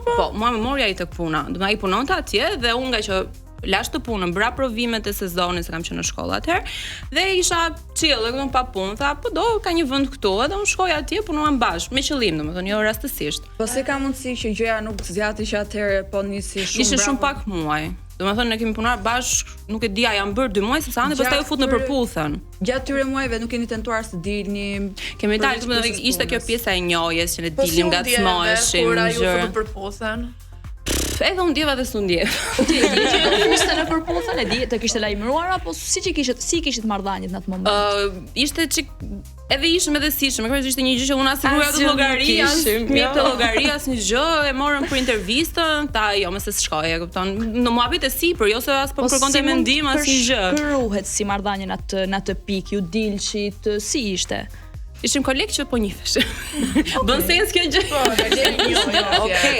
Po, mua më mori ai tek puna. Do të ai punonte atje dhe unë nga që lash të punën, bra provimet e sezonit se kam qenë në shkollë atëherë dhe isha chill, domethënë pa punë, tha, po do ka një vend këtu, edhe unë shkoj atje, punuam bashkë me qëllim, domethënë jo rastësisht. Po se ka mundësi që gjëja nuk zgjati që atëherë po nisi shumë. Ishte shumë pak muaj. Domethënë ne kemi punuar bashkë, nuk e dija, jam bërë 2 muaj sepse Andi pastaj u fut në përputhjen. Gjatë këtyre muajve nuk keni tentuar të dilni. Kemi dalë, domethënë ishte kjo pjesa e njohjes që ne dilim ngacmoheshim. Kur ai u fut në përputhjen. Edhe unë ndjeva dhe s'u ndjeva. Ti e di që nuk ishte në përputhjen, e di të kishte lajmëruar apo si kishit marrëdhëniet në atë moment? Ishte çik edhe ishim edhe sishëm, ishte një gjë që unë as nuk atë llogari, mirë të llogari asnjë gjë, e morën për intervistën, ta jo më se shkoj, e kupton. Në muhabet e sipër, jo se as po kërkonte mendim asnjë gjë. Shkruhet si marrëdhënie në atë pikë, ju dilshit, si ishte? Ishim kolegë që po njihesh. Bën sens kjo gjë. Po, Okej.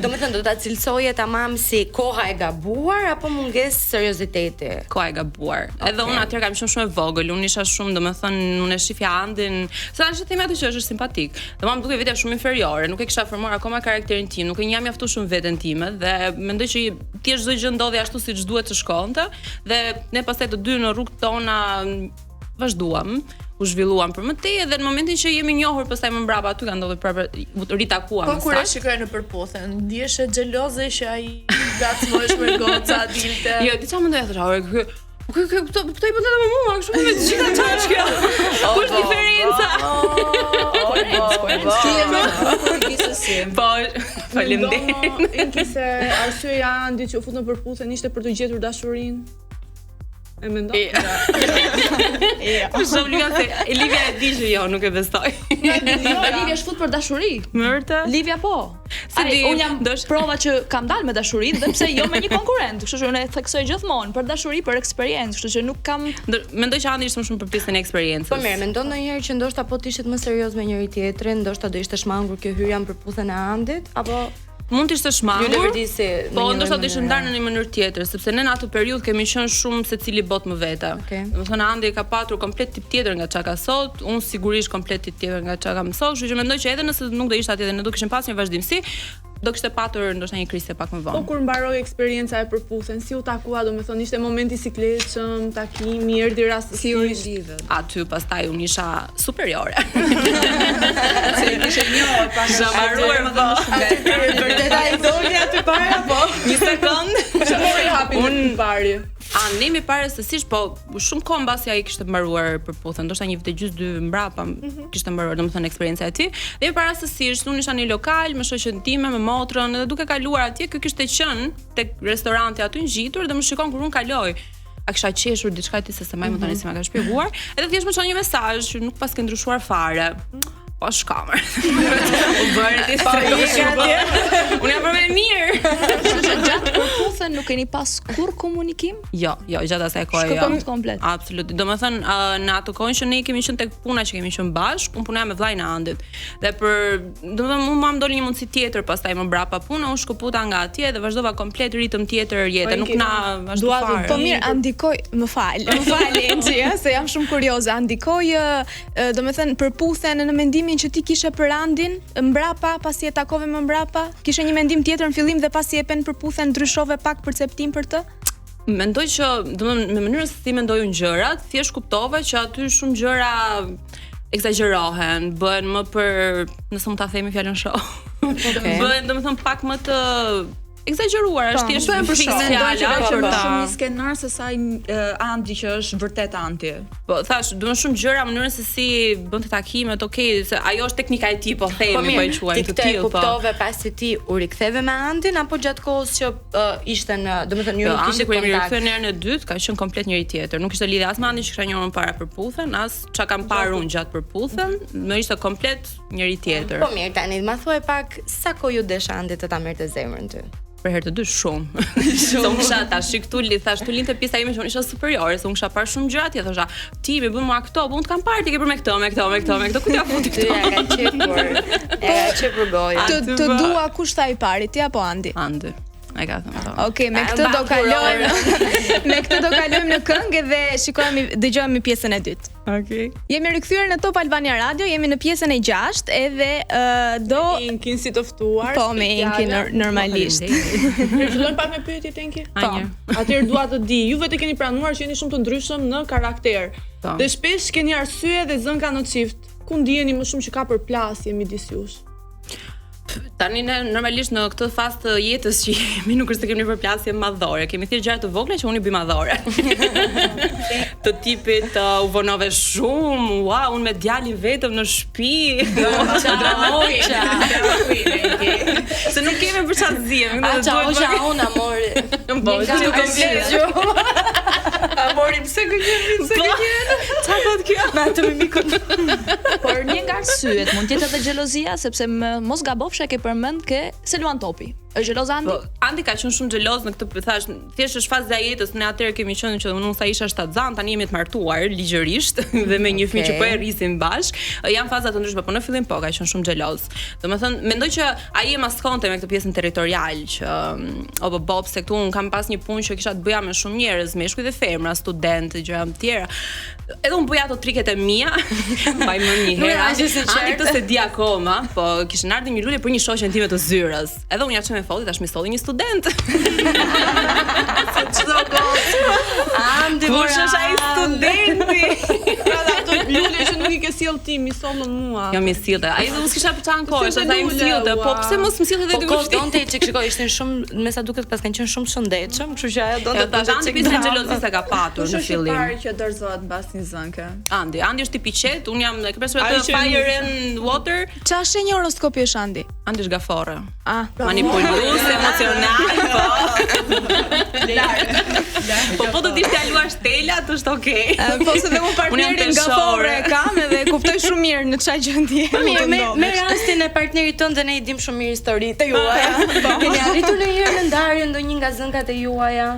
Domethënë do ta cilësoje tamam si koha e gabuar apo mungesë serioziteti? Koha e gabuar. Edhe unë atëherë kam qenë shumë e vogël, unë isha shumë, domethënë, unë e shifja Andin, sa është themi atë që është simpatik. Dhe mua më duket vetja shumë inferiore, nuk e kisha formuar akoma karakterin tim, nuk e njeh mjaftu shumë veten time dhe mendoj që thjesht çdo gjë ndodhi ashtu siç duhet të shkonte dhe ne pastaj të dy në rrugët tona vazhduam, u zhvilluam për më tej edhe në momentin që jemi njohur pastaj më mbrapa aty ka ndodhur prapë u ritakuam. Po kur e shikoj në përputhjen, ndihesh xheloze që ai ngacmohesh me goca dilte. Jo, ti çfarë mendoj atë? Këto i bënda me mua, kështu me të gjitha çfarë kjo? Ku është diferenca? Po, faleminderit. Inki se arsyeja e Andit që u fut në përputhjen ishte për të gjetur dashurinë. E mendoj? Po shumë Livia se Livia e di që jo, nuk e besoj. Livia është fut për dashuri. Mërtë? Livia po. Unë jam prova që kam dalë me dashuri dhe pse jo me një konkurrent, kështu që unë e theksoj gjithmonë për dashuri, për eksperiencë, kështu që nuk kam. Mendoj që Andi ishte më shumë për pjesën e eksperiencës. Po mirë, mendon ndonjëherë që ndoshta po të ishit më serioz me njëri tjetrin, ndoshta do ishte shmangur kjo hyrja në përputhjen e Andit apo mund të ishte shmangur, po ndoshta do ishte ndarë në një mënyrë tjetër, sepse ne në atë periudhë kemi qenë shumë secili bot më vete. Domethënë Andi ka patur komplet tip tjetër nga çka ka sot, unë sigurisht komplet tip tjetër nga çka kam sot, kështu që mendoj që edhe nëse nuk do ishte atje dhe ne do kishim pasur një vazhdimsi, do kishte patur ndoshta një krizë pak më vonë. Po kur mbaroi eksperjenca e përputhjen, si u takua, domethënë ishte momenti sikletshëm, takimi, erdhi rastësisht. Aty pastaj unë isha superiore. Se ishte një pas mbaruar më vonë. Ai doli aty para po. Një sekond. Çfarë hapi unë parë? Ne mi parësisht, po shumë kohë mbasi ai kishte mbaruar përputhjen, ndoshta një vit e gjys 2 mbrapa kishte mbaruar, domethënë eksperjenca e tij. Dhe parësisht unë isha në një lokal me shoqen time, me motrën, edhe duke kaluar atje, kjo kishte qenë tek restoranti aty ngjitur dhe më shikon kur unë kaloj. a kisha qeshur diçka ti se më tani si më ka shpjeguar, edhe thjesht më çon një mesazh që nuk pas ke ndryshuar fare. Po shkamer. U bëre ti unë jam për mirë. Kështu që gjatë përputhen nuk keni pas kur komunikim? Jo, gjatë asaj kohe jo. Shkëpëm komplet. Absolut. Domethënë në ato kohë që ne kemi qenë tek puna që kemi qenë bashkë, unë punoja me vllajën e Andit. Dhe domethënë unë më doli një mundësi tjetër pastaj më brapa puna, unë shkëputa nga atje dhe vazhdova komplet ritëm tjetër jetë, nuk na ashtu fare. Po mirë, andikoj, më fal Enxhi, se jam shumë kurioze. Andikoj, domethënë përputhen në mendim që ti kishe për Andin mbrapa, pasi e takove më mbrapa, kishe një mendim tjetër në fillim dhe pasi e pen përputhen ndryshove pak perceptim për të? Mendoj që, domethënë me mënyrën se si mendojun gjërat, thjesht kuptova që aty shumë gjëra egzagerohen, bëhen më për, nëse mund ta themi fjalën show. Bëhen domethënë pak më të egzageruar, është thjesht për fjala që më shumë një skenar se sa Andi që është vërtet Andi. Po thash, domethënë shumë gjëra në mënyrën se si bënte takimet, okay, se ajo është teknika e tij, po themi po e quajmë të tillë, po. Kuptove pasi ti u riktheve me Andin apo gjatë kohës që ishte në, domethënë ju nuk kishte kontakt. Kur jemi rikthyer në herën e dytë, ka qenë komplet njëri tjetër. Nuk kishte lidhje as me Andin që kisha njohur para përputhen, as çka kam parë unë gjatë përputhen, më ishte komplet njëri tjetër. Po mirë, tani ma thuaj pak sa kohë ju desh Andi të ta merrte zemrën ty. Për herë të dytë shumë. Se unë kisha tash këtu thash tu linte pjesa ime që unë isha superiore, se unë kisha parë shumë gjëra tjetër, thosha, ti më bën mua këto, po unë të kam parë ti ke bërë me këto, ku t'ja futi këto? Ja ka qepur. E ka qepur goja. Të dua kush tha i pari, ti apo Andi? Andi. E ka thënë. Okej, me këtë do kalojmë në këngë dhe dëgjojmë pjesën e dytë. Okej. Jemi rikthyer në Top Albania Radio, jemi në pjesën e 6 edhe do Inkin si të ftuar. Po me Inkin normalisht. Fillojmë pak me pyetjet Inki? Po. Atëherë dua të di, ju vetë keni pranuar që jeni shumë të ndryshëm në karakter. Dhe shpesh keni arsye dhe zënka në çift. Ku ndiheni më shumë që ka përplasje midis jush? Tani ne normalisht në këtë fazë të jetës që jemi nuk është se kemi përplasje madhore, kemi thjesht gjëra të vogla që unë i bëj madhore. Të tipit u vonove shumë, unë me djalin vetëm në shtëpi. Se nuk kemi për çfarë zihem. Unë amori. Po, ti komplet. Amori, pse gënjen? Çfarë bën kjo? Me atë mimikun. Por një nga arsyet mund të jetë edhe xhelozia, sepse mos gabofsha ke përmend ke se luan topi. Është xheloz Andi? Andi ka qenë shumë xheloz në këtë, thash, thjesht është faza e jetës, ne atëherë kemi qenë që unë sa isha shtatzan, tani jemi të martuar ligjërisht dhe me një fëmijë që po e rrisim bashk. Janë faza të ndryshme, po në fillim po ka qenë shumë xheloz. Domethënë, mendoj që ai e maskonte me këtë pjesën territorial që apo bob se këtu un kam pas një punë që kisha të bëja me shumë njerëz, meshkuj dhe femra, studentë, gjëra të tjera. Edhe un bëja ato triket e mia, mbaj më një herë. Andi këtë se di akoma, po kishin ardhur një lule për një shoqen time të zyrës. Edhe un ja çmë foti tash më solli një student. Çdo kohë. Andi kush është ai studenti? Pra ato lule që nuk i ke sjell ti, mi sollën mua. Jo mi sillte. Ai do s'kisha për çan kohë, është ai më sillte. Po pse mos më sillte ti kush? Po donte që shikoj, ishin shumë, me sa duket pas kanë qenë shumë shëndetshëm, kështu që ajo donte ta shante pjesën e xhelozisë ka patur në fillim. Kush është i parë që dorëzohet mbas një zënke? Andi është tipi qet, un jam ke pasur atë fire and water. Çfarë shenjë horoskopi është Andi? Andi është gaforre. Manipulues emocional, po do të ishte aluar shtelat, është okay. Po se dhe unë partnerin gaforre kam edhe kuptoj shumë mirë në çfarë gjendje. Me rastin e partnerit tënd ne i dim shumë mirë historitë e juaja. Keni arritur ndonjëherë në ndarje ndonjë nga zënkat e juaja?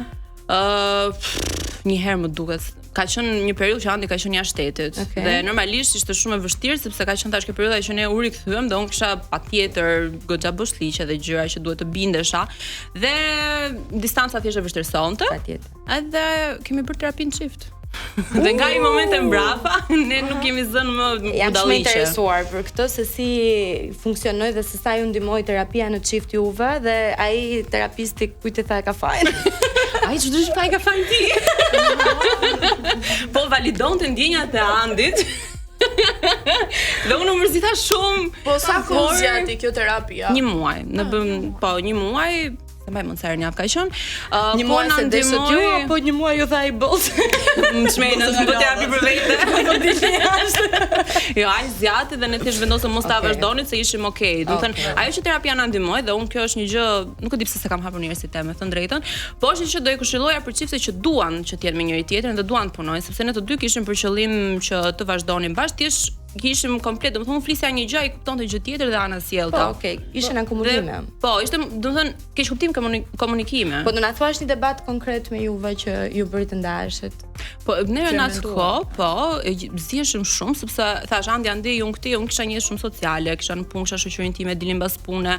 Një herë më duket. Ka qenë një periudhë që Andi ka qenë jashtë shtetit dhe normalisht ishte shumë e vështirë sepse ka qenë tash kjo periudha që ne u rikthyem dhe unë kisha patjetër goxha boshliqe dhe gjëra që duhet të bindesha dhe distanca thjesht e vështirësonte. Patjetër. Edhe kemi bërë terapinë çift. Dhe nga i momenti mbrapa ne nuk kemi zënë më budalliqe. Jam shumë interesuar për këtë se si funksionoi dhe se sa ju ndihmoi terapia në çift juve dhe ai terapisti kujt e tha e ka fajin. Ai çdo gjë pa e ka fajin ti. Po validonte ndjenjat e Andit. Dhe unë mërzita shumë. Po sa kohë zgjati kjo terapia? Një muaj, një muaj. Se mbaj mund serë një ka qenë. Një muaj se deshët ju, apo një muaj ju tha i bolt? Më çmenës, më të japi për vete. Jo, ai zjati dhe ne thjesht vendosëm mos ta vazhdonit se ishim okay. Do të thënë, ajo që terapia na ndihmoi dhe unë kjo është një gjë, nuk e di pse s'e kam hapur në universitet, me thënë drejtën, po është që do i këshilloja për çifte që duan që të jenë me njëri tjetrin dhe duan të punojnë, sepse ne të dy kishim për qëllim që të vazhdonim bashkë, thjesht kishim komplet, domethënë flisja një gjë, ai kuptonte gjë tjetër dhe ana sjellta. Po, okay, ishin në komunikime. Po, ishte, domethënë, keq kuptim komunikime. Po do na thuash një debat konkret me juve që ju bëri të ndaheshit. Po, ne në atë kohë, po, zgjeshëm shumë sepse thash andi unë këtij, unë kisha një shumë sociale, kisha në punë, kisha shoqërinë time, dilim mbas pune,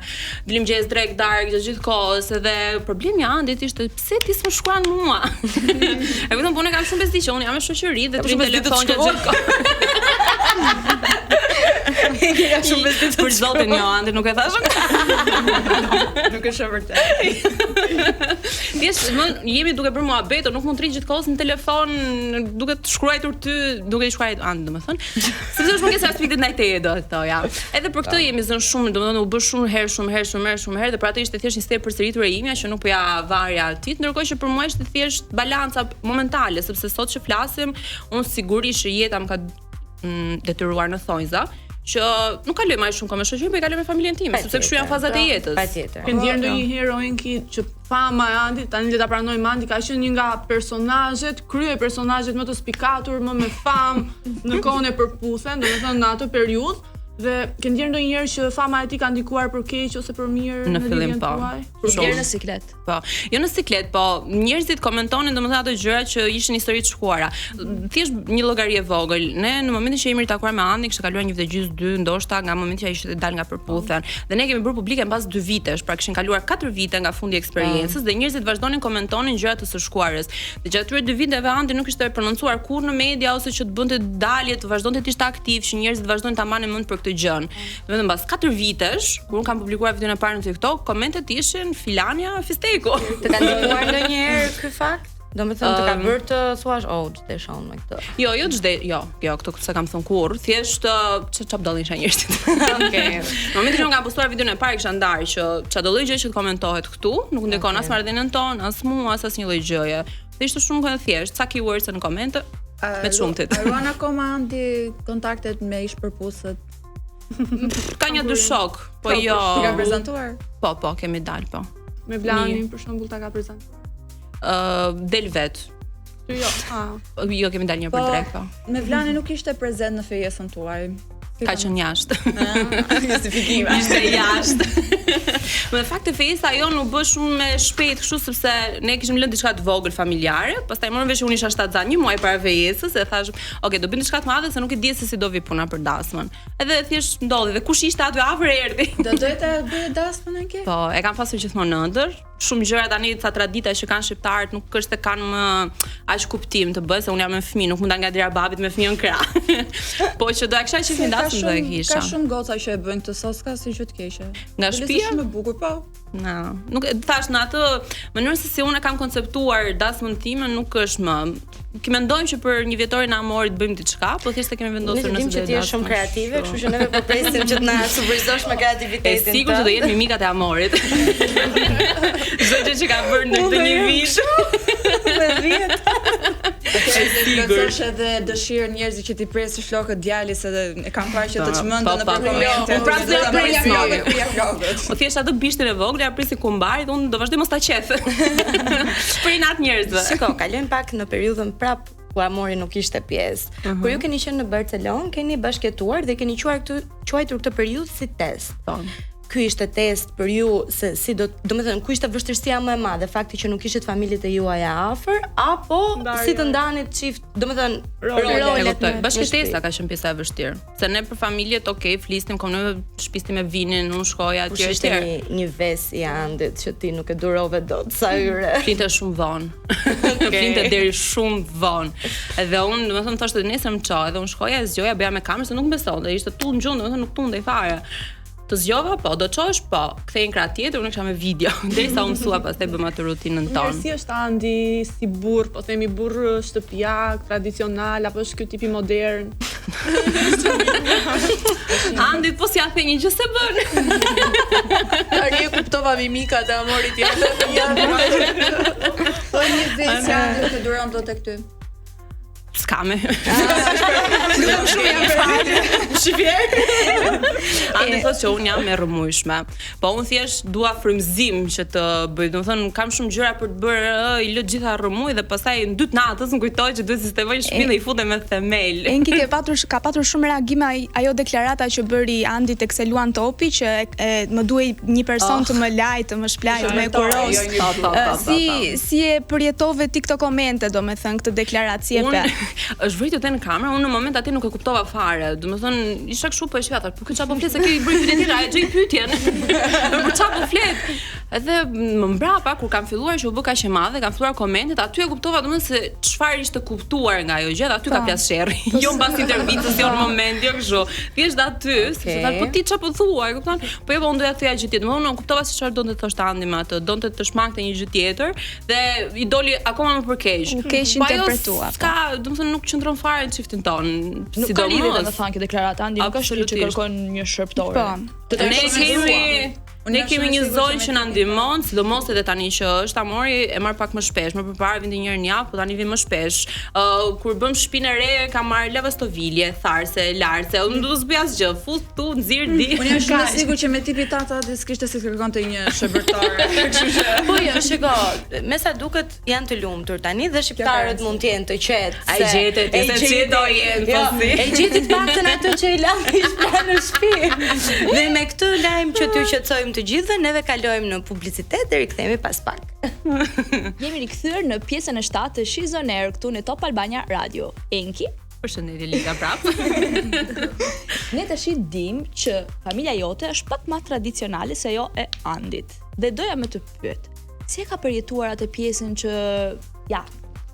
dilim gjës drek dark gjithë kohës, edhe problemi i Andit ishte pse ti s'më shkruan mua. E vetëm punë kam shumë bezdi që unë jam në shoqëri dhe të telefon gjithë kohë. Shumë bestit për zotin jo, Andi nuk e thash. Nuk është e vërtetë. Thjesht jemi duke bërë muhabet, nuk mund të rri gjithkohës në telefon duke të shkruar ty, duke i shkruar Andi, domethënë. Sepse është mungesë aspektit ndaj teje do të thoja. Edhe për këtë jemi zënë shumë, domethënë u bë shumë herë dhe për atë ishte thjesht një step përsëritur e imja që nuk po ja varja atit, ndërkohë që për mua ishte thjesht balanca momentale, sepse sot që flasim, unë sigurisht jeta më ka detyruar në thonjza që nuk kaloj më shumë kohë me shoqërinë, por kaloj me familjen time, sepse kështu janë fazat e jetës. Patjetër. Ke ndjer ndonjë heroinki që fama e Andit, tani le ta pranojmë Andi, ka qenë një nga personazhet, personazhet më të spikatur, më me famë në kohën e përputhen, domethënë në atë periudhë. Dhe ke ndjer ndonjëherë që fama e tij ka ndikuar për keq ose për mirë në fillim po. Ndjer në siklet. Po, jo në siklet, po njerëzit komentonin domethënë ato gjëra që ishin histori të shkuara. Thjesht një llogari e vogël. Ne në momentin që jemi takuar me Andin, kishte kaluar një vit gjys 2, ndoshta nga momenti që ai ishte dal nga përputhen. Dhe ne kemi bërë publike mbas 2 vitesh, pra kishin kaluar 4 vite nga fundi i eksperiencës dhe njerëzit vazhdonin komentonin gjëra të së shkuarës. Dhe gjatë këtyre 2 viteve Andi nuk ishte prononcuar kurrë në media ose që të bënte dalje, të vazhdonte të ishte aktiv, që njerëzit vazhdojnë ta marrin mend për këtë gjën. Vetëm mbas 4 vitesh, kur un kam publikuar videon e parë në TikTok, komentet ishin Filania Fisteku. Të ka ndikuar ndonjëherë ky fakt? Domethënë të ka bërë të thuash, ç'të shon me këtë. Jo, këto s'e kam thënë kurrë, thjesht ç'ap dollin isha njerëzit. Okej. Në momentin që un kam postuar videon e parë kisha ndarë që çdo lloj gjë që komentohet këtu, nuk ndikon as marrëdhënien ton, as mua, as asnjë lloj gjëje. Dhe ishte shumë thjesht, sa keywords në komente me çumtit. Ruan akoma Andi kontaktet me ish-përputhet. Ka një dy shok, po jo. Ti ka prezantuar? Po, kemi dal, po. Me Blanin për shembull ta ka prezantuar. Del vet. Jo. Jo kemi dal një për drek, po. Me Vlani nuk ishte prezent në fejesën tuaj. Ka qenë jashtë. Justifikime. Ishte jashtë. Me fakt e fejesa jo nuk bë shumë me shpejt kështu sepse ne kishim lënë diçka të vogël familjare, pastaj morëm vesh unë isha shtatzan një muaj para fejesës e thash, "Ok, do bëjmë diçka të madhe se nuk e di se si do vi puna për dasmën." Edhe thjesht ndodhi dhe kush ishte aty afër erdhi. Do dote bëj dasmën e ke? Po, e kam pasur gjithmonë ëndër. Shumë gjëra tani ca tradita që kanë shqiptarët nuk është se kanë më aq kuptim të bëjë se unë jam me fëmijë, nuk mund ta ngadira babit me fëmijën krah. Po që do e kisha që një dasmë do e kisha. Ka shumë goca që e bëjnë këtë sos, ka si gjë të keqe. Nga shtëpia më bukur po. Nuk thash në atë mënyrë se si unë kam konceptuar dasmën time nuk është më. Ki mendojmë që për një vjetorin e amorit bëjmë diçka, po thjesht e kemi vendosur nëse do të. Ne dimë që ti je shumë kreative, kështu që neve po presim që të na surprizosh me kreativitetin. E sigurt që do jetë mimikat e amorit. Çdo gjë që ka bërë në këtë një vit. Me 10. Sigurt edhe dëshirën njerëzit që ti presësh flokët djalit se e kanë parë që të çmendën në komente. Unë prapë do ja pres. Po thjesht atë bishtin e vogël ja prisi kumbarit, unë do vazhdoj mos ta qef. Për inat njerëzve. Shiko, kalojmë pak në periudhën prap ku amori nuk ishte pjesë. Kur ju keni qenë në Barcelonë, keni bashkëtuar dhe keni quajtur këtë periudhë si test. Ky ishte test për ju se si domethënë ku ishte vështirësia më e madhe, fakti që nuk kishit familjet e juaja afër apo si të ndanit çift, domethënë rolet. Bashkëtesa ka qenë pjesa e vështirë. Se ne për familjet, okay, flisnim, kom në shtëpistim me vinin, unë shkoja atje etj. Ishte një ves i Andit që ti nuk e durove dot sa hyre. Flinte shumë vonë. Flinte deri shumë vonë. Edhe unë domethënë thoshte nesër më çoj, edhe unë shkoja e zgjoja, bëja me kamerë se nuk besonte, ishte tu në gjund, domethënë nuk tundej fare. Të zgjova, po, do çosh, po. Kthej në krah tjetër, unë kisha me video. Derisa u mësua pastaj bëma atë rutinën tonë. Si është Andi si burr, po themi burr shtëpiak, tradicional apo është ky tipi modern? Andi po si a the një gjë se bën. Tani e kuptova mimikat e amorit tjetër. Po një ditë se Andi të duron dot tek ty. S'ka me. Andi thotë që unë jam e rrëmujshme. Po unë thjesht dua frymëzim që të bëj. Domethënë kam shumë gjëra për të bërë, i lë gjitha rrëmuj dhe pastaj në 2 natës më kujtoj që duhet sistemoj shtëpinë dhe i futem me themel. Enki ka patur shumë reagime ajo deklarata që bëri Andi tek se luan topi që më duhej një person të më lajë, të më shplaj, të më kuros. Si e përjetove ti këto komente, domethënë këtë deklaratë si e pe? Është vritur te në kamerë, unë në moment aty nuk e kuptova fare. Domethënë isha kështu po e shfata, po çfarë po flet se ke bëj pyetje tjetër, ai gjej pyetjen. Për çfarë po flet? Edhe më mbrapa kur kam filluar që u bë kaq e madhe, kam filluar komentet, aty e kuptova domethënë se çfarë ishte kuptuar nga ajo gjë, aty ka plas sherrri. Jo mbas intervistës, jo në moment, jo kështu. Thjesht aty, sepse tha po ti çfarë po thua, e kupton? Po jo, unë doja të thoja gjë tjetër. Unë kuptova se çfarë donte të thoshte Andi me atë, donte të shmangte një gjë tjetër dhe i doli akoma më për keq. Keq interpretuar. Ska, domethënë nuk qëndron fare në çiftin ton. Nuk ka lidhje domethënë kjo deklaratë Andi, nuk është që kërkon një shërptore. Ne kemi një zonjë që na ndihmon, sidomos edhe tani që është amori e marr pak më shpesh. Më përpara vinte një herë në javë, po tani vjen më shpesh. Kur bëm shtëpinë e re, kam marr lavastovilje, tharse, larse. Unë nuk do të bëj asgjë. Fut tu, nxirr di. Unë jam shumë e sigurt që me tipin tata s'kishte se kërkonte një shërbëtor. Po jo, shiko, me sa duket janë të lumtur tani dhe shqiptarët mund të jenë të qetë. Ai gjetet, se çe do jenë po si. E gjeti paktën atë që i lam ishte në shtëpi. Dhe me këtë lajm që ty qetësojmë të gjithë, neve kalojmë në publicitet dhe rikthehemi pas pak. Jemi rikthyer në pjesën e 7 të She's On Air këtu në Top Albania Radio. Enki, përshëndetje Lika prap. ne tash dim që familja jote është pak më tradicionale se jo e Andit. Dhe doja më të pyet, si e ka përjetuar atë pjesën që ja,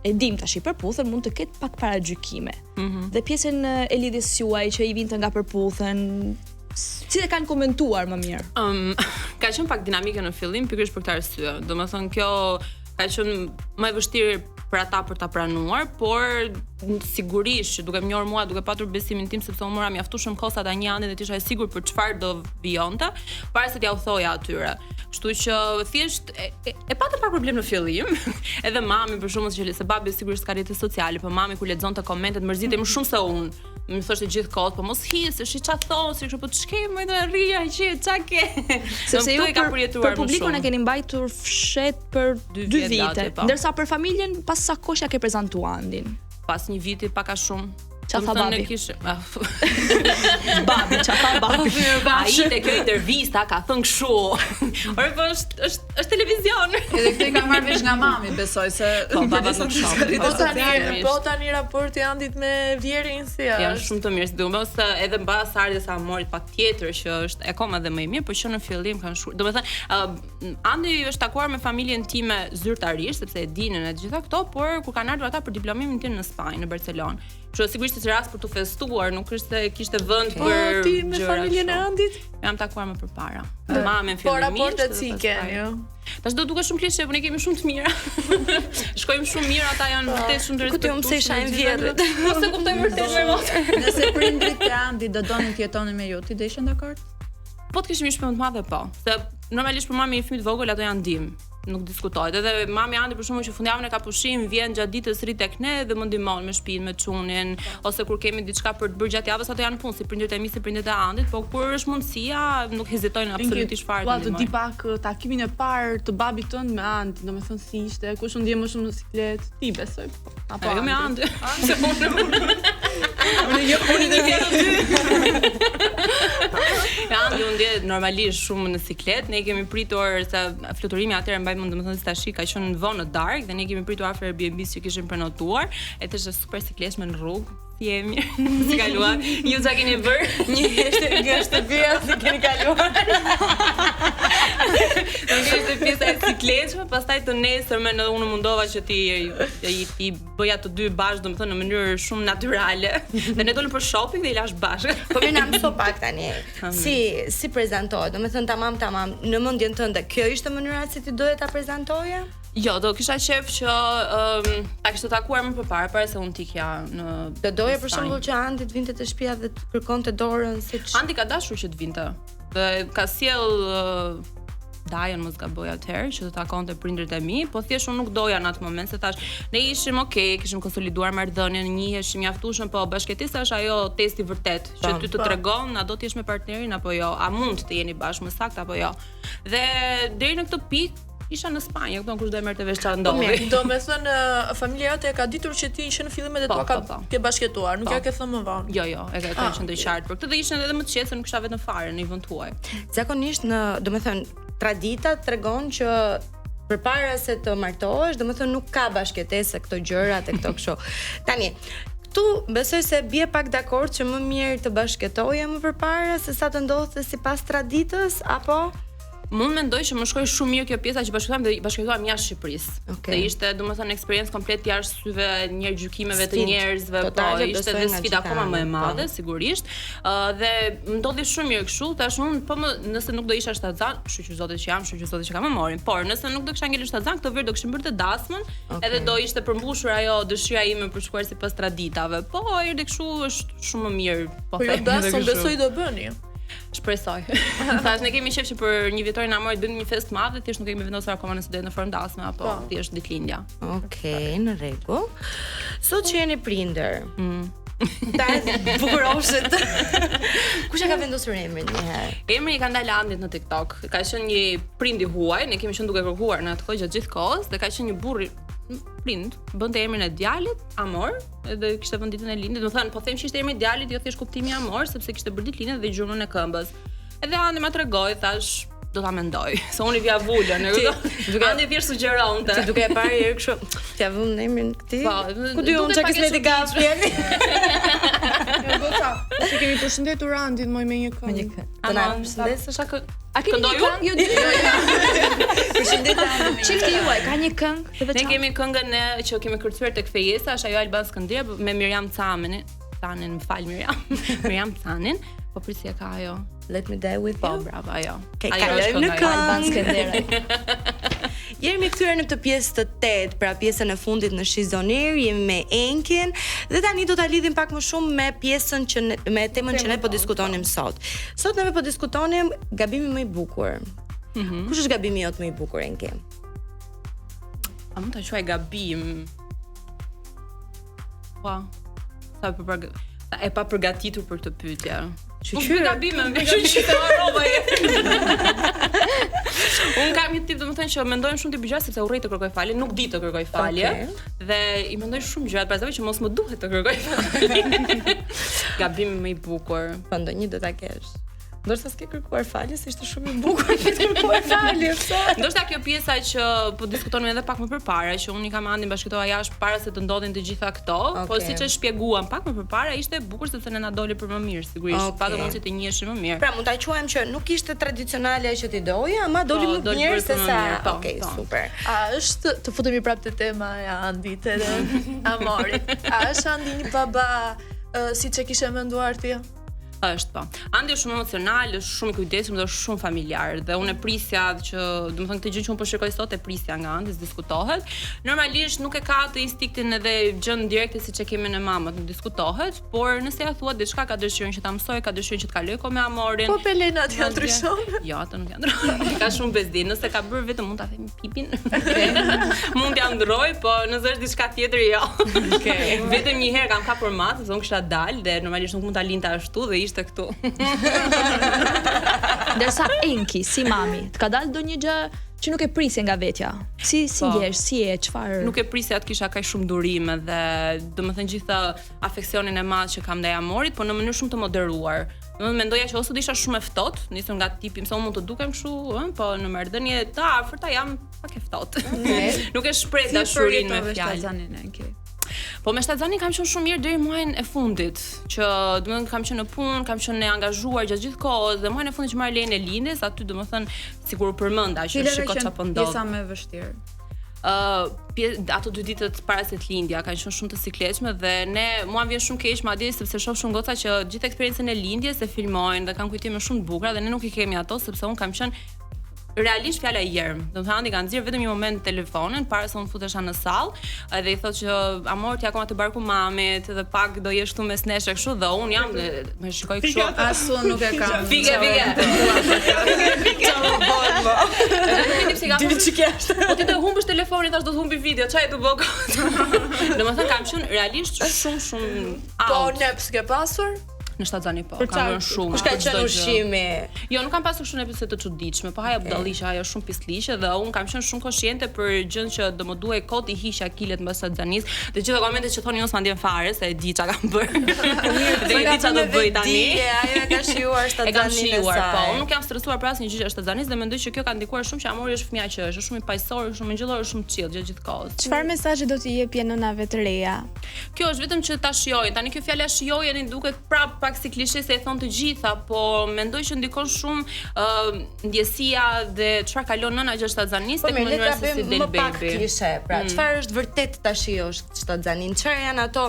e dim tash i përputhën mund të ketë pak paragjykime. Dhe pjesën e lidhjes juaj që i vinte nga përputhën, si e kanë komentuar më mirë? Ka qenë pak dinamike në fillim pikërisht për këtë arsye. Domethënë kjo ka qenë më e vështirë për ata për ta pranuar, por sigurisht që duke më njohur mua, duke patur besimin tim sepse unë mora mjaftueshëm kohë sa ta një Andin dhe të isha e sigurt për çfarë do vijonte, para se t'ja u thoja atyre. Kështu që thjesht e patëm pak problem në fillim. Edhe mami për shkakun se babi sigurisht ka rrjete sociale, po mami kur lexonte komentet mërzitej më shumë se unë. Më thoshte gjithkohë, po mos hi, se shi çfarë thon, si kështu po të shkem, më të rria që çka ke. Sepse ju për publikun e keni mbajtur fshet për 2 vite, ndërsa për familjen pas sa kohë ja ke prezantuar Andin? Pas një viti pak a shumë. Qa tha babi? Babi, qa tha babi? Ai te kjo intervista ka thënë kështu. Ore po është televizion. Edhe këtë ka marrë vesh nga mami, besoj se po baba nuk shoh. Po tani raporti Andit me Vjerin si është? Janë shumë të mirë, sidomos edhe mbas ardhes amorit patjetër që është akoma dhe më i mirë, por që në fillim kanë shumë. Domethënë Andi është takuar me familjen time zyrtarisht sepse e dinin e gjitha këto, por kur kanë ardhur ata për diplomimin tim në Spanjë, në Barcelonë. Që sigurisht është rast për të festuar, nuk është se kishte vend për ti me familjen e Andit? Jam takuar më përpara. Mamën fillimisht. Po raportet si keni, jo? Tash do duket shumë klishe, por ne kemi shumë të mira. Shkojmë shumë mirë, ata janë vërtet shumë të respektueshëm. Ku ti isha në vjerrit. Mos e kuptoj vërtet më mos. Nëse prindrit e Andit do donin të jetonin me ju, ti do ishe dakord? Po të kishim një shpëtim të madh po, se normalisht për mami i fëmijë të vogël ato janë ndim. Nuk diskutohet. Edhe mami Andi për shkakun që fundjavën e ka pushim, vjen gjatë ditës rri tek ne dhe më ndihmon me shtëpinë, me çunin, ose kur kemi diçka për të bërë gjatë javës, ato janë punë, si prindërit e mi, si prindërit e Andit, po kur është mundësia, nuk hezitojnë absolutisht fare. Po të di pak takimin e parë të babit tënd me Andi, domethënë si ishte, kush u ndje më shumë në siklet, ti besoj. Apo jo me Andi. Unë jo punin e vjen aty. Andi u ndje normalisht shumë në siklet, ne kemi pritur sa fluturimi atëherë mbaj mund domethënë tash ka qenë vonë në darkë dhe ne kemi pritur afër Airbnb-s që kishim prenotuar, e thashë super sikleshme në rrugë. Jemi, si kaluar, ju çka keni bër? Një shtëpia si keni kaluar. Nuk ishte pjesa e cikletshme, pastaj të nesërme në unë mundova që ti bëja të dy bashkë, domethënë në mënyrë shumë natyrale. Dhe ne dolëm për shopping dhe i lash bashkë. Po më na mëso pak tani. Si prezantohet? Domethënë tamam, në mendjen tënde, kjo ishte mënyra si ti doje ta prezantoje? Jo, do kisha qef që ta kishte takuar më përpara para se unë t'ikja në. Do doje për shembull që Andi të vinte te shtëpia dhe të kërkonte dorën siç Andi ka dashur që të vinte. Dhe ka sjell Dajan mos gaboj atëherë që të takonte prindërit e mi, po thjesht unë nuk doja në atë moment se thash, ne ishim okay, kishim konsoliduar marrëdhënien, njiheshim mjaftueshëm, po bashkëtesa është ajo testi vërtet, që ty të tregon a do të jesh me partnerin apo jo, a mund të jeni bashkë më saktë apo jo. Dhe deri në këtë pikë isha në Spanjë, kupton kush do e merrte vesh çfarë ndodhi. Domethënë familja jote e ka ditur që ti ishe në fillimet e tua ke bashkëtuar, nuk ja ke thënë më vonë. Jo, e ka thënë që do i qartë. Por këtë do ishin edhe më të qetë se nuk kisha vetëm fare në vend tuaj. Zakonisht domethënë tradita tregon që përpara se të martohesh, domethënë nuk ka bashkëtesë këto gjërat e këto kështu. Tani këtu besoj se bie pak dakord që më mirë të bashkëtoje më përpara se sa të ndodhte sipas traditës apo Mund mendoj që më shkoi shumë mirë kjo pjesa që bashkëtuam jashtë Shqipërisë. Dhe ishte domethënë eksperiencë komplet jashtë syve njerëz gjykimeve të njerëzve, po ishte edhe sfida akoma më e madhe sigurisht. Dhe më ndodhi shumë mirë kështu, tash unë po nëse nuk do isha shtazan, shqyr zotit që jam, shqyr zotit që kam më morin. Por nëse nuk do kisha ngelur shtazan, këtë verë do kishim bërë të dasmën, edhe do ishte përmbushur ajo dëshira ime për shkuar sipas traditave. Po erdhi kështu është shumë më mirë, po them. Po dasmën besoj do bëni. Shpresoj. Thash ne kemi shef që për një vjetorin amorit bëjmë një festë të madhe, thjesht nuk kemi vendosur akoma nëse do jetë në formë dasme apo thjesht ditëlindja. Okej, në rregull. Sot që jeni prindër. Ta bukuroshet. Kush e ka vendosur emrin një herë? Emri i ka ndalë Andit në TikTok. Ka qenë një prind i huaj, ne kemi qenë duke kërkuar në atë kohë gjatë gjithë kohës, dhe ka qenë një burr prind, bënte emrin e djalit Amor, edhe kishte vënë ditën e lindjes. Do të thënë, po them që ishte emri i djalit, jo thjesht kuptimi Amor, sepse kishte bërë ditëlindjen dhe gjurmën e këmbës. Edhe Andi ma tregoi, thash, do ta mendoj. Se unë vija vulën, e kupton? Andi thjesht sugjeronte. Ti duke e parë herë kështu, t'ia vënë emrin këtij. Po, ku di unë çka kismet i Gabrieli. Jo goca, se kemi përshëndetur Andin më me një këngë. Me një këngë. Të na përshëndesësh. A keni një këngë? Jo. Përshëndetje. Çifti juaj ka një këngë të veçantë? Ne kemi këngën që kemi kërcyer tek Fejesa, është ajo Alban Skënderia me Miriam Canin, më fal Miriam Canin, po prisja ka ajo. Let me die with you. Po, bravo, ajo. Kalojmë në Alban Skënderia. Jemi kthyer në këtë pjesë të 8, pra pjesën e fundit në Shizonier, jemi me Enkin dhe tani do ta lidhim pak më shumë me pjesën me temën që ne po diskutonim sot. Sot ne po diskutonim gabimi më i bukur. Kush është gabimi jot më i bukur, Enki? A mund ta quaj gabim? Po. E pa përgatitur për këtë pyetje. Unë gabime, më që të harrova. Unë kam një tip, domethënë që mendojmë shumë ti bëj sepse urrej të kërkoj falje, nuk di të kërkoj falje. Dhe i mendoj shumë gjëra, për shkak që mos më duhet të kërkoj falje. Gabimi më i bukur, po ndonjë do ta kesh. Ndoshta s'ke kërkuar falje, se ishte shumë i bukur që të kërkuar falje. Ndoshta kjo pjesa që po diskutonim edhe pak më përpara, që unë i kam Andin bashkëtoa jashtë para se të ndodhin të gjitha këto, po siç e shpjeguam pak më përpara, ishte bukur sepse ne na doli për më mirë, sigurisht. Patë mund të njiheshim më mirë. Pra mund ta quajmë që nuk ishte tradicionale që ti doje, ama doli më mirë se sa. Okej, super. A është të futemi prapë te tema e Andit edhe Amorit. A është Andi një baba siç e kishe menduar ti? Është po. Andi është shumë emocional, është shumë i kujdesshëm dhe është shumë familjar dhe unë e prisja që, domethënë këtë gjë që unë po shikoj sot e prisja nga Andi, diskutohet. Normalisht nuk e ka atë instinktin edhe gjën direkte siç e kemi në mamët, nuk diskutohet, por nëse ja thua diçka ka dëshirën që ta mësoj, ka dëshirën që të kaloj kohë me Amorin. Po Pelena ti ndryshon? Jo, atë nuk janë ndryshon. Ka shumë bezdi, nëse ka bërë vetëm mund ta them pipin. Mund t'ja ndroj, po nëse është diçka tjetër jo. Okej. Vetëm një herë kam kapur mat, sepse unë kisha dalë dhe normalisht nuk mund ta linte ashtu dhe ishte këtu. Ndërsa Enki, si mami, të ka dalë ndonjë gjë që nuk e prisje nga vetja. Si ndjesh, si e çfarë? Nuk e prisja të kisha kaq shumë durime dhe domethënë gjithë afeksionin e madh që kam ndaj Amorit, por në mënyrë shumë të moderuar. Domethënë mendoja që ose do isha shumë e ftohtë, nisur nga tipi, se unë mund të dukem kështu, po në marrëdhënie të afërta jam pak e ftohtë. Nuk e shpreh dashurinë me fjalë. Po me shtatzanin kam qenë shumë mirë deri muajin e fundit, që domethënë kam qenë në punë, kam qenë e angazhuar gjatë gjithë kohës dhe muajin e fundit që marr lejen e lindjes, aty domethënë sigur u përmenda që shikoj çfarë ndodh. Pjesa më e vështirë. Ato 2 ditët para se të lindja kanë qenë shumë të sikletshme dhe mua vjen shumë keq madje sepse shoh shumë goca që gjithë eksperiencën e lindjes e filmojnë dhe kanë kujtime shumë të bukura dhe ne nuk i kemi ato sepse un kam qenë realisht fjala e jerm. Domethënë andi kanë nxjerr vetëm një moment telefonin para se unë futesha në sallë dhe i thotë që amor ti akoma të barku mamit dhe pak do jesh këtu mes nesh kështu dhe un jam më shikoj kështu asu nuk e kam. Fike. Po ti do humbësh telefonin tash do të humbi video, çaj do bëj. Domethënë kam qenë realisht shumë Po ne pse ke pasur? Në Shtatzani po, kam rënë shumë. Kush ka qenë ushqimi? Jo, nuk kam pasur shumë episode të çuditshme, po haja budalliqe, ajo shumë pisliqe dhe un kam qenë shumë konsciente për gjën që do më duhej kot i hiqja kilet mbas Shtazzanis. Dhe gjithë komentet që thonin unë s'ma ndjen fare se e di çka kam bërë. Dhe e di çka do bëj tani. Ajo e ka shijuar Shtazzanin e saj. Po, unë nuk jam stresuar për asnjë gjë të Shtazzanis dhe mendoj që kjo ka ndikuar shumë që Amori është fëmia që është shumë i paqësor, shumë i ngjellor, shumë chill gjatë gjithë kohës. Çfarë mesazhi do t'i jepje nënave të reja? Kjo është vetëm që ta shijojnë. Tani kjo fjala shijojeni duket prap pak si klishe se e thon të gjitha, po mendoj që ndikon shumë ndjesia dhe çfarë kalon nëna gjatë Shtazzanis tek mënyra se si del baby. Pak klishe, pra çfarë është vërtet ta shijosh Shtazzanin? Çfarë janë ato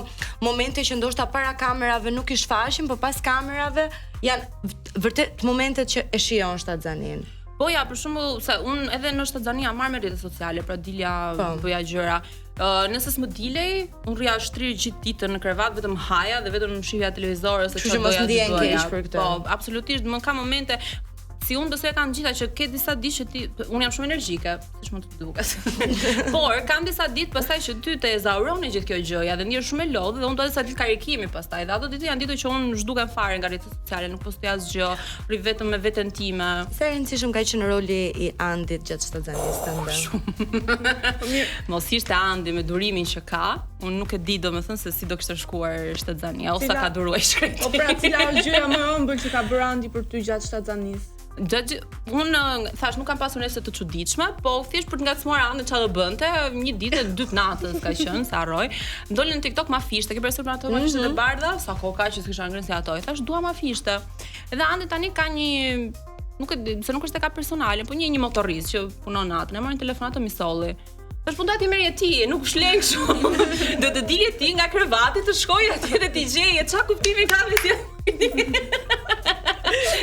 momente që ndoshta para kamerave nuk i shfaqim, por pas kamerave janë vërtet momentet që e shijon Shtazzanin? Po ja, për shembull, se un edhe në Shtatzani jam marrë me rrjetet sociale, pra dilja bëja gjëra. Nëse s'më dilej, un rria shtrir gjithë ditën në krevat, vetëm haja dhe vetëm shihja televizor ose çfarë doja të bëja. Keq për këtë. Po, absolutisht, më ka momente si unë do se kanë gjitha që ke disa ditë që ti unë jam shumë energjike, siç mund të duket. Por kam disa ditë pastaj që ty të ezauron gjithë kjo gjëja dhe ndihesh shumë e lodhur dhe unë do disa ditë karikimi pastaj. Dhe ato ditë janë ditë që unë zhdukem fare nga rrjetet sociale, nuk postoj asgjë, rri vetëm me veten time. Sa e rëndësishëm ka qenë roli i Andit gjatë Shtazzanis tënde? Mos ishte Andi me durimin që ka, unë nuk e di domethënë se si do kishte shkuar Shtazania ose ka duruar shkret. Po pra cila është gjëja më e ëmbël që ka bërë Andi për ty gjatë Shtazzanis? Unë thash nuk kam pasur nesër të çuditshme, po thjesht për të ngacmuar Andi çfarë do bënte, një ditë 2 natës ka qenë, sa harroj. Ndolën në TikTok ma fishte, ke parasysh ato ma fishte të bardha, sa koka që s'kisha ngrënë si ato. I thash dua ma fishte. Edhe Andi tani ka një nuk e di, se nuk është e ka personale, po një motorist që punon natën. E morën telefonat të misolli. Tash po do ti merje ti, nuk shleng shumë. Do të dilje ti nga krevati të shkojë atje dhe ti gjeje çfarë kuptimi ka me si.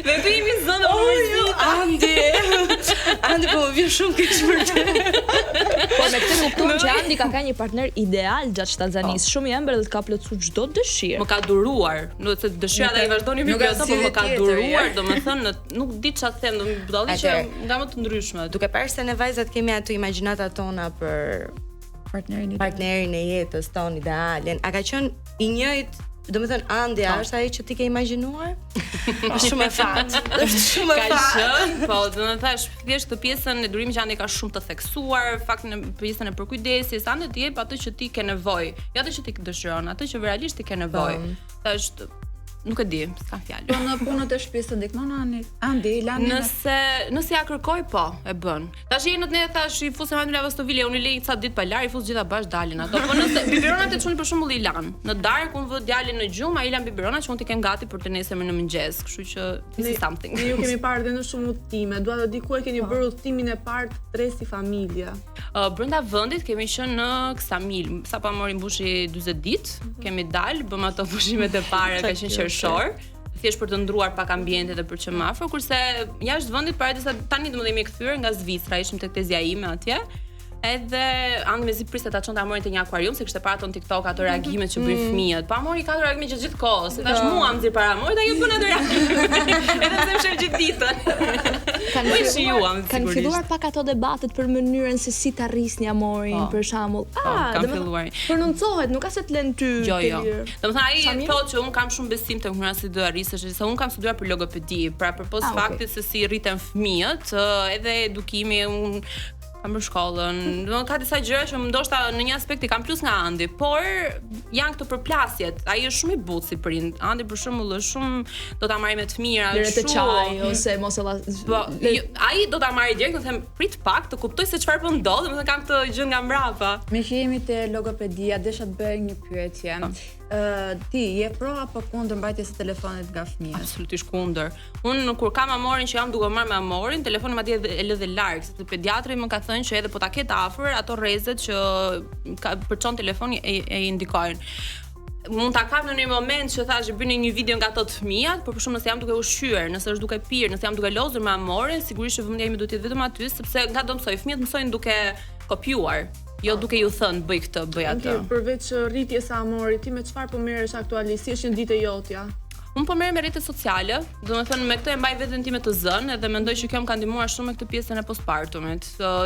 Dhe tu jemi zonë Andi po më vjen shumë keq për të. Po me këtë kupton që Andi ka një partner ideal gjatë Shtazzanis, shumë i ëmbël dhe ka plotësuar çdo dëshirë. Më ka duruar, do të dëshira ai vazhdoni me këtë, po më ka duruar, domethënë nuk di çfarë them, do të budalliqe nga më të ndryshme. Duke parë se ne vajzat kemi ato imagjinatat tona për partnerin e jetës ton idealen. A ka qenë i njëjtë? Domethënë Andi është ai që ti ke imagjinuar? Është shumë e fat. Është shumë e fat. Ka qenë, po, do të thash, thjesht këtë pjesën e durimit që Andi ka shumë të theksuar, faktin e pjesën e përkujdesjes, Andi të jep atë që ti ke nevojë, jo atë që ti dëshiron, atë që realisht ti ke nevojë. Tash nuk e di, s'ka fjalë. Po në punët e shtëpisë të ndihmon Andi, Lani. Nëse ja kërkoj po, e bën. Tash jeni ne thash i fusem aty në Lavastovile, unë i lej ca ditë pa lar, i fus gjitha bash dalin ato. Po nëse biberonat e çuni për shembull i lan. Në darkë unë vë djalin në gjumë, ai lan biberonat që unë ti kem gati për të nesër në mëngjes, kështu që this is something. Ne ju kemi parë dhe në shumë udhëtime. Dua të di ku e keni bërë udhëtimin e parë tre si familje. Brenda vendit kemi qenë në Ksamil, sapo mori mbushi 40 ditë, kemi dalë, bëm ato pushimet e para, ka qenë qershor, thjesht për të ndruar pak ambientet dhe për që më afër, kurse jashtë vendit para disa tani do më jemi kthyer nga Zvicra, ishim tek tezja ime atje. Edhe Andi mezi priste ta çonte Amorin te një akvarium se kishte parë ato në TikTok ato reagimet që bëjnë fëmijët. Po Amori ka reagime gjithë kohës. Thash mua më nxir para Amorit, ai bën ato reagime. Edhe pse më shef gjithë ditën. Kanë filluar pak ato debatet për mënyrën se si ta rrisni Amorin, për shembull. Kanë filluar. Prononcohet, nuk ka se të lën ty. Jo. Domethënë ai thotë që un kam shumë besim te mënyra si do arrisësh, se un kam studiuar për logopedi, pra përpos faktit se si rriten fëmijët, edhe edukimi un kam për shkollën. Do ka disa gjëra që ndoshta në një aspekt I kam plus nga Andi, por janë këto përplasjet. Ai është shumë I butë si prind. Andi për shembull është shumë do ta marrë me të mira, Lëre të çaj ose mos e ai do ta marrë direkt, do them prit pak të kuptoj se çfarë po ndodh, domethënë kam këtë gjë nga mbrapa. Me që jemi te logopedia, desha të bëj një pyetje. Ti je pro apo kundër mbajtjes së telefonit nga fëmijët? Absolutisht kundër. Unë kur kam amorin që jam duke marrë me amorin, telefoni madje e lë dhe larg, sepse pediatri më ka thënë që edhe po ta ketë afër, ato rrezet që për çon telefoni e indikojnë. Mund ta kap në një moment që thash bëni një video nga ato të fëmijat, por për shkak nëse jam duke ushqyer, nëse është duke pirë, nëse jam duke lozur me amorin, sigurisht që vëmendja ime duhet të jetë vetëm aty, sepse nga do mësoj, fëmijët mësojnë duke kopjuar. Jo duke ju thënë bëj këtë, bëj atë. Përveç rritjes së amorit, ti me çfarë po merresh aktualisht? Si është një ditë jotja? Unë po merrem me rrjetet sociale, domethënë me këtë e mbaj veten time të zënë dhe mendoj që kjo më ka ndihmuar shumë me këtë pjesën e postpartumit.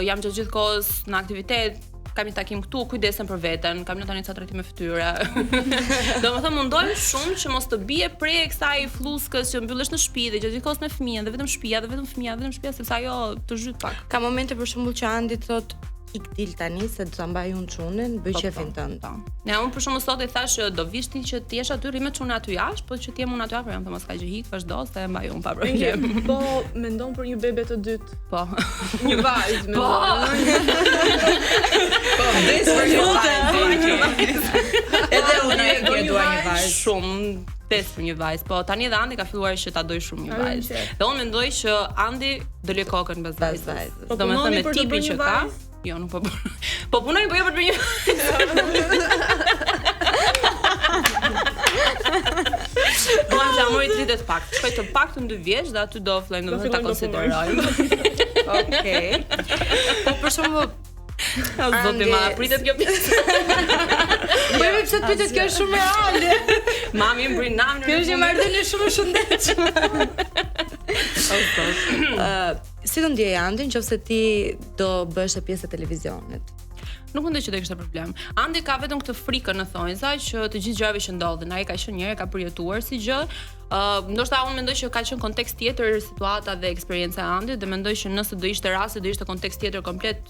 Jam gjithë kohës në aktivitet, kam një takim këtu, kujdesem për veten, kam tani ca trajtime fytyre. Domethënë mundoj shumë që mos të bie prej kësaj fluskës që mbyllesh në shtëpi dhe gjithë kohës me fëmijën dhe vetëm shtëpia dhe vetëm fëmia, sepse ajo të zhyt pak. Ka momente për shembull që Andi thotë ik dil tani se do ta mbaj unë çunën, bëj qefin tënd. Ne unë për shkak sot e thash do vish ti që ti jesh aty rri me çunën aty jashtë, po që ti jem unë aty afër, jam të mos ka gjë hik, vazhdo se e mbaj unë pa problem. Po mendon për një bebe të dytë? Po. Një vajzë Po. Po, des për një vajzë. Edhe unë e dua një vajzë. Shumë des për një vajzë, po tani edhe Andi ka filluar që ta doj shumë një vajzë. Dhe unë mendoj që Andi do lë kokën mbas vajzës. Domethënë me tipin që ka. Jo, nuk po punoj. Po punoj, po jo për të bërë një Do am që amori 30 pak. Shkoj të pak të 2 vjeç dhe aty do fillojmë domethënë ta konsiderojmë. Okej. Po për shembull Zoti ma pritet kjo pjesë. bëjmë pse të pyetet kjo është shumë reale. Mami më brin namin. Kjo është një marrëdhënie shumë e shëndetshme. Si do ndjej Andi nëse ti do bësh pjesë e televizionit? Nuk mendoj që do kishte problem. Andi ka vetëm këtë frikën në thonjza që të gjithë gjërave që ndodhin, ai ka qenë njëherë ka përjetuar si gjë. Ndoshta unë mendoj që ka qenë kontekst tjetër situata dhe eksperjenca e Andit dhe mendoj që nëse do ishte rasti do ishte kontekst tjetër komplet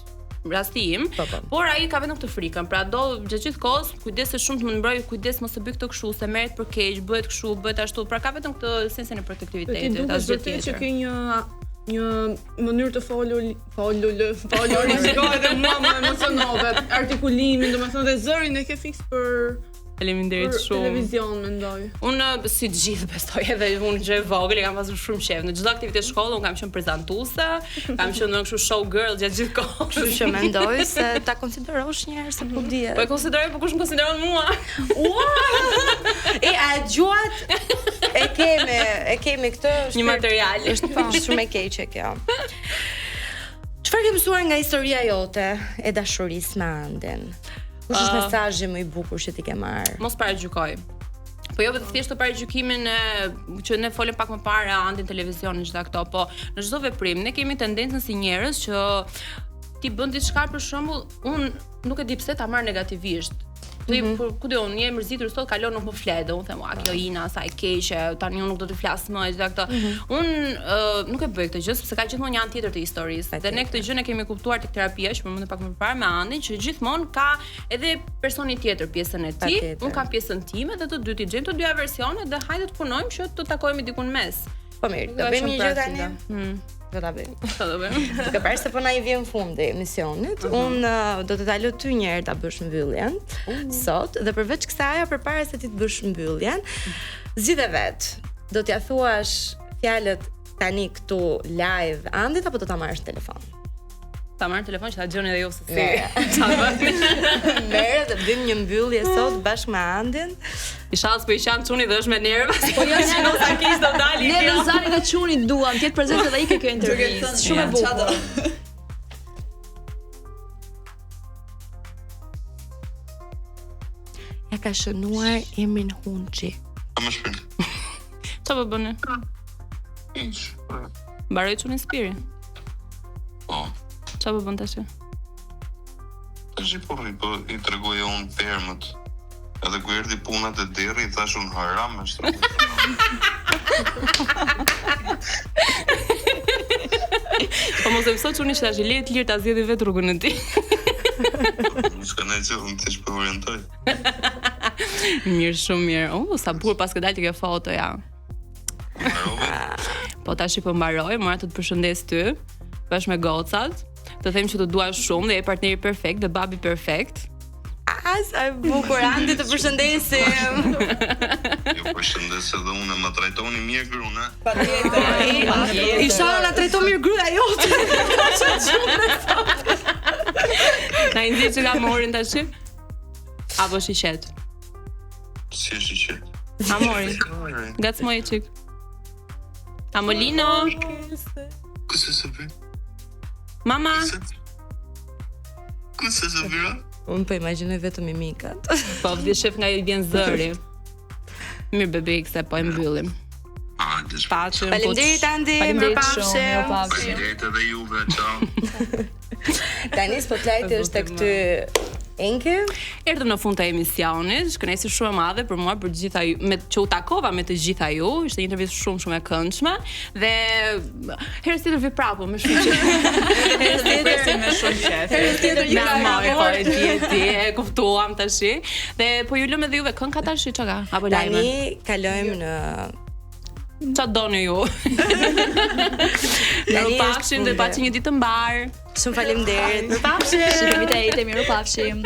rasti im, por ai ka vetëm këtë frikën. Pra do gjithë kohës kujdeset shumë të më mbrojë, kujdes mos e bëj këtë kështu, se merret për keq, bëhet kështu, bëhet ashtu. Pra ka vetëm këtë sensin e protektivitetit, asgjë tjetër. Që ke një mënyrë të folur rizikohet dhe mua më emocionove, artikulimin, domethënë dhe zërin e ke fiks për Faleminderit shumë. Televizion mendoj. Unë si të gjithë besoj edhe unë gjë e vogël, kam pasur shumë qef. Në çdo aktivitet shkolle unë kam qenë prezantuese, kam qenë në kështu show girl gjatë gjithë kohës. Kështu që mendoj se ta konsiderosh një herë se po dihet. Po e konsideroj, po kush më konsideron mua? A gjuat e kemi këtë një material. Është shumë e keqe kjo. Çfarë ke mësuar nga historia jote e dashurisë me Andin? Kush është mesazhi më I bukur që ti ke marrë? Mos paragjykoj. Po jo vetëm thjesht paragjykimin që ne folëm pak më parë Andin televizionin çdo këto, po në çdo veprim ne kemi tendencën si njerëz që ti bën diçka për shembull, unë nuk e di pse ta marr negativisht. Ku do unë je mërzitur sot kalon nuk më flet, unë them kjo Ina sa e keqe, tani unë nuk do të flas më gjithë këto. Unë nuk e bëj këtë gjë sepse ka gjithmonë një anë tjetër të historisë. Dhe ne këtë gjë ne kemi kuptuar tek terapia, që përmendëm pak më parë me Andin, që gjithmonë ka edhe personi tjetër pjesën e tij, unë kam pjesën time dhe të dyti gjejmë të dyja versione dhe hajde të punojmë që të takohemi diku në mes. Po mirë, do bëjmë një gjë tani. Do ta bëjmë. Do bëjmë. Duke parë se po na I vjen fundi emisionit, unë do të ta lë ty një herë ta bësh mbylljen sot dhe përveç kësaj, përpara se ti të bësh mbylljen, zgjidhe vet. Do t'ja thuash fjalët tani këtu live Andit apo do ta marrësh në telefon? Ta marr telefon që ta gjoni edhe ju se si. Merë dhe bëjmë një mbyllje sot bashkë me Andin. Inshallah s'po I qan çuni dhe është me nerva. Po jo, nuk sa kish do dali. Ne dhe Zani dhe çuni duam të jetë prezente edhe ikë kjo intervistë. Shumë e bukur. Ja ka shënuar emrin Hunxhi. Më shpirt. Çfarë po bëni? Hiç. Mbaroi çuni spiri. Po. Çfarë po bën tash? Tash I tregoja unë termët. Edhe ku erdhi puna te derri, I thash unë haram është. Po mos se mësot çuni që tash i le të lirë ta zgjedhë vetë rrugën e tij. S'ka ne që unë të shpër orientoj. Mirë, shumë mirë. Sa bukur pas ke dalë ti ke foto ja. Po tash i po mbaroj, mora të përshëndes ty bashkë me gocat. Të them që të dua shumë dhe je partneri perfekt dhe babi perfekt. Sa e bukur, Andi, të përshëndesim. Ju përshëndes edhe unë, më trajtoni mirë gruna. Isha na trajton mirë gruaja jote. Na i nxit që ka morin tash? Apo shishet? Si është i qetë? Amori. Gacmoj çik. Amolino. Këse se bërë? Mama. Këse se bërë? Unë po imagjinoj vetëm mimikat. Po vdi shef nga i vjen zëri. Mirë bebi, se po e mbyllim. Paqem. Faleminderit Andi, mirëpafshim. Faleminderit edhe juve, ciao. Tani spotlighti është tek ty. Enke? Erdhëm në fund të emisionit, shkënaqësi shumë e madhe për mua, për të gjitha ju, me që u takova me të gjitha ju, ishte një intervistë shumë e këndshme dhe herës tjetër vi prapë me shumë qejf. Herës tjetër me shumë qejf. Herës tjetër ju na e kuptuam tash. Dhe po ju lëm edhe juve këngë tash çka? Apo lajme? Tani kalojmë në ç'a doni ju. Ne pafshim dhe paçi një ditë të mbar. Shumë faleminderit. Pafshim. Shikojmë te mirë pafshim.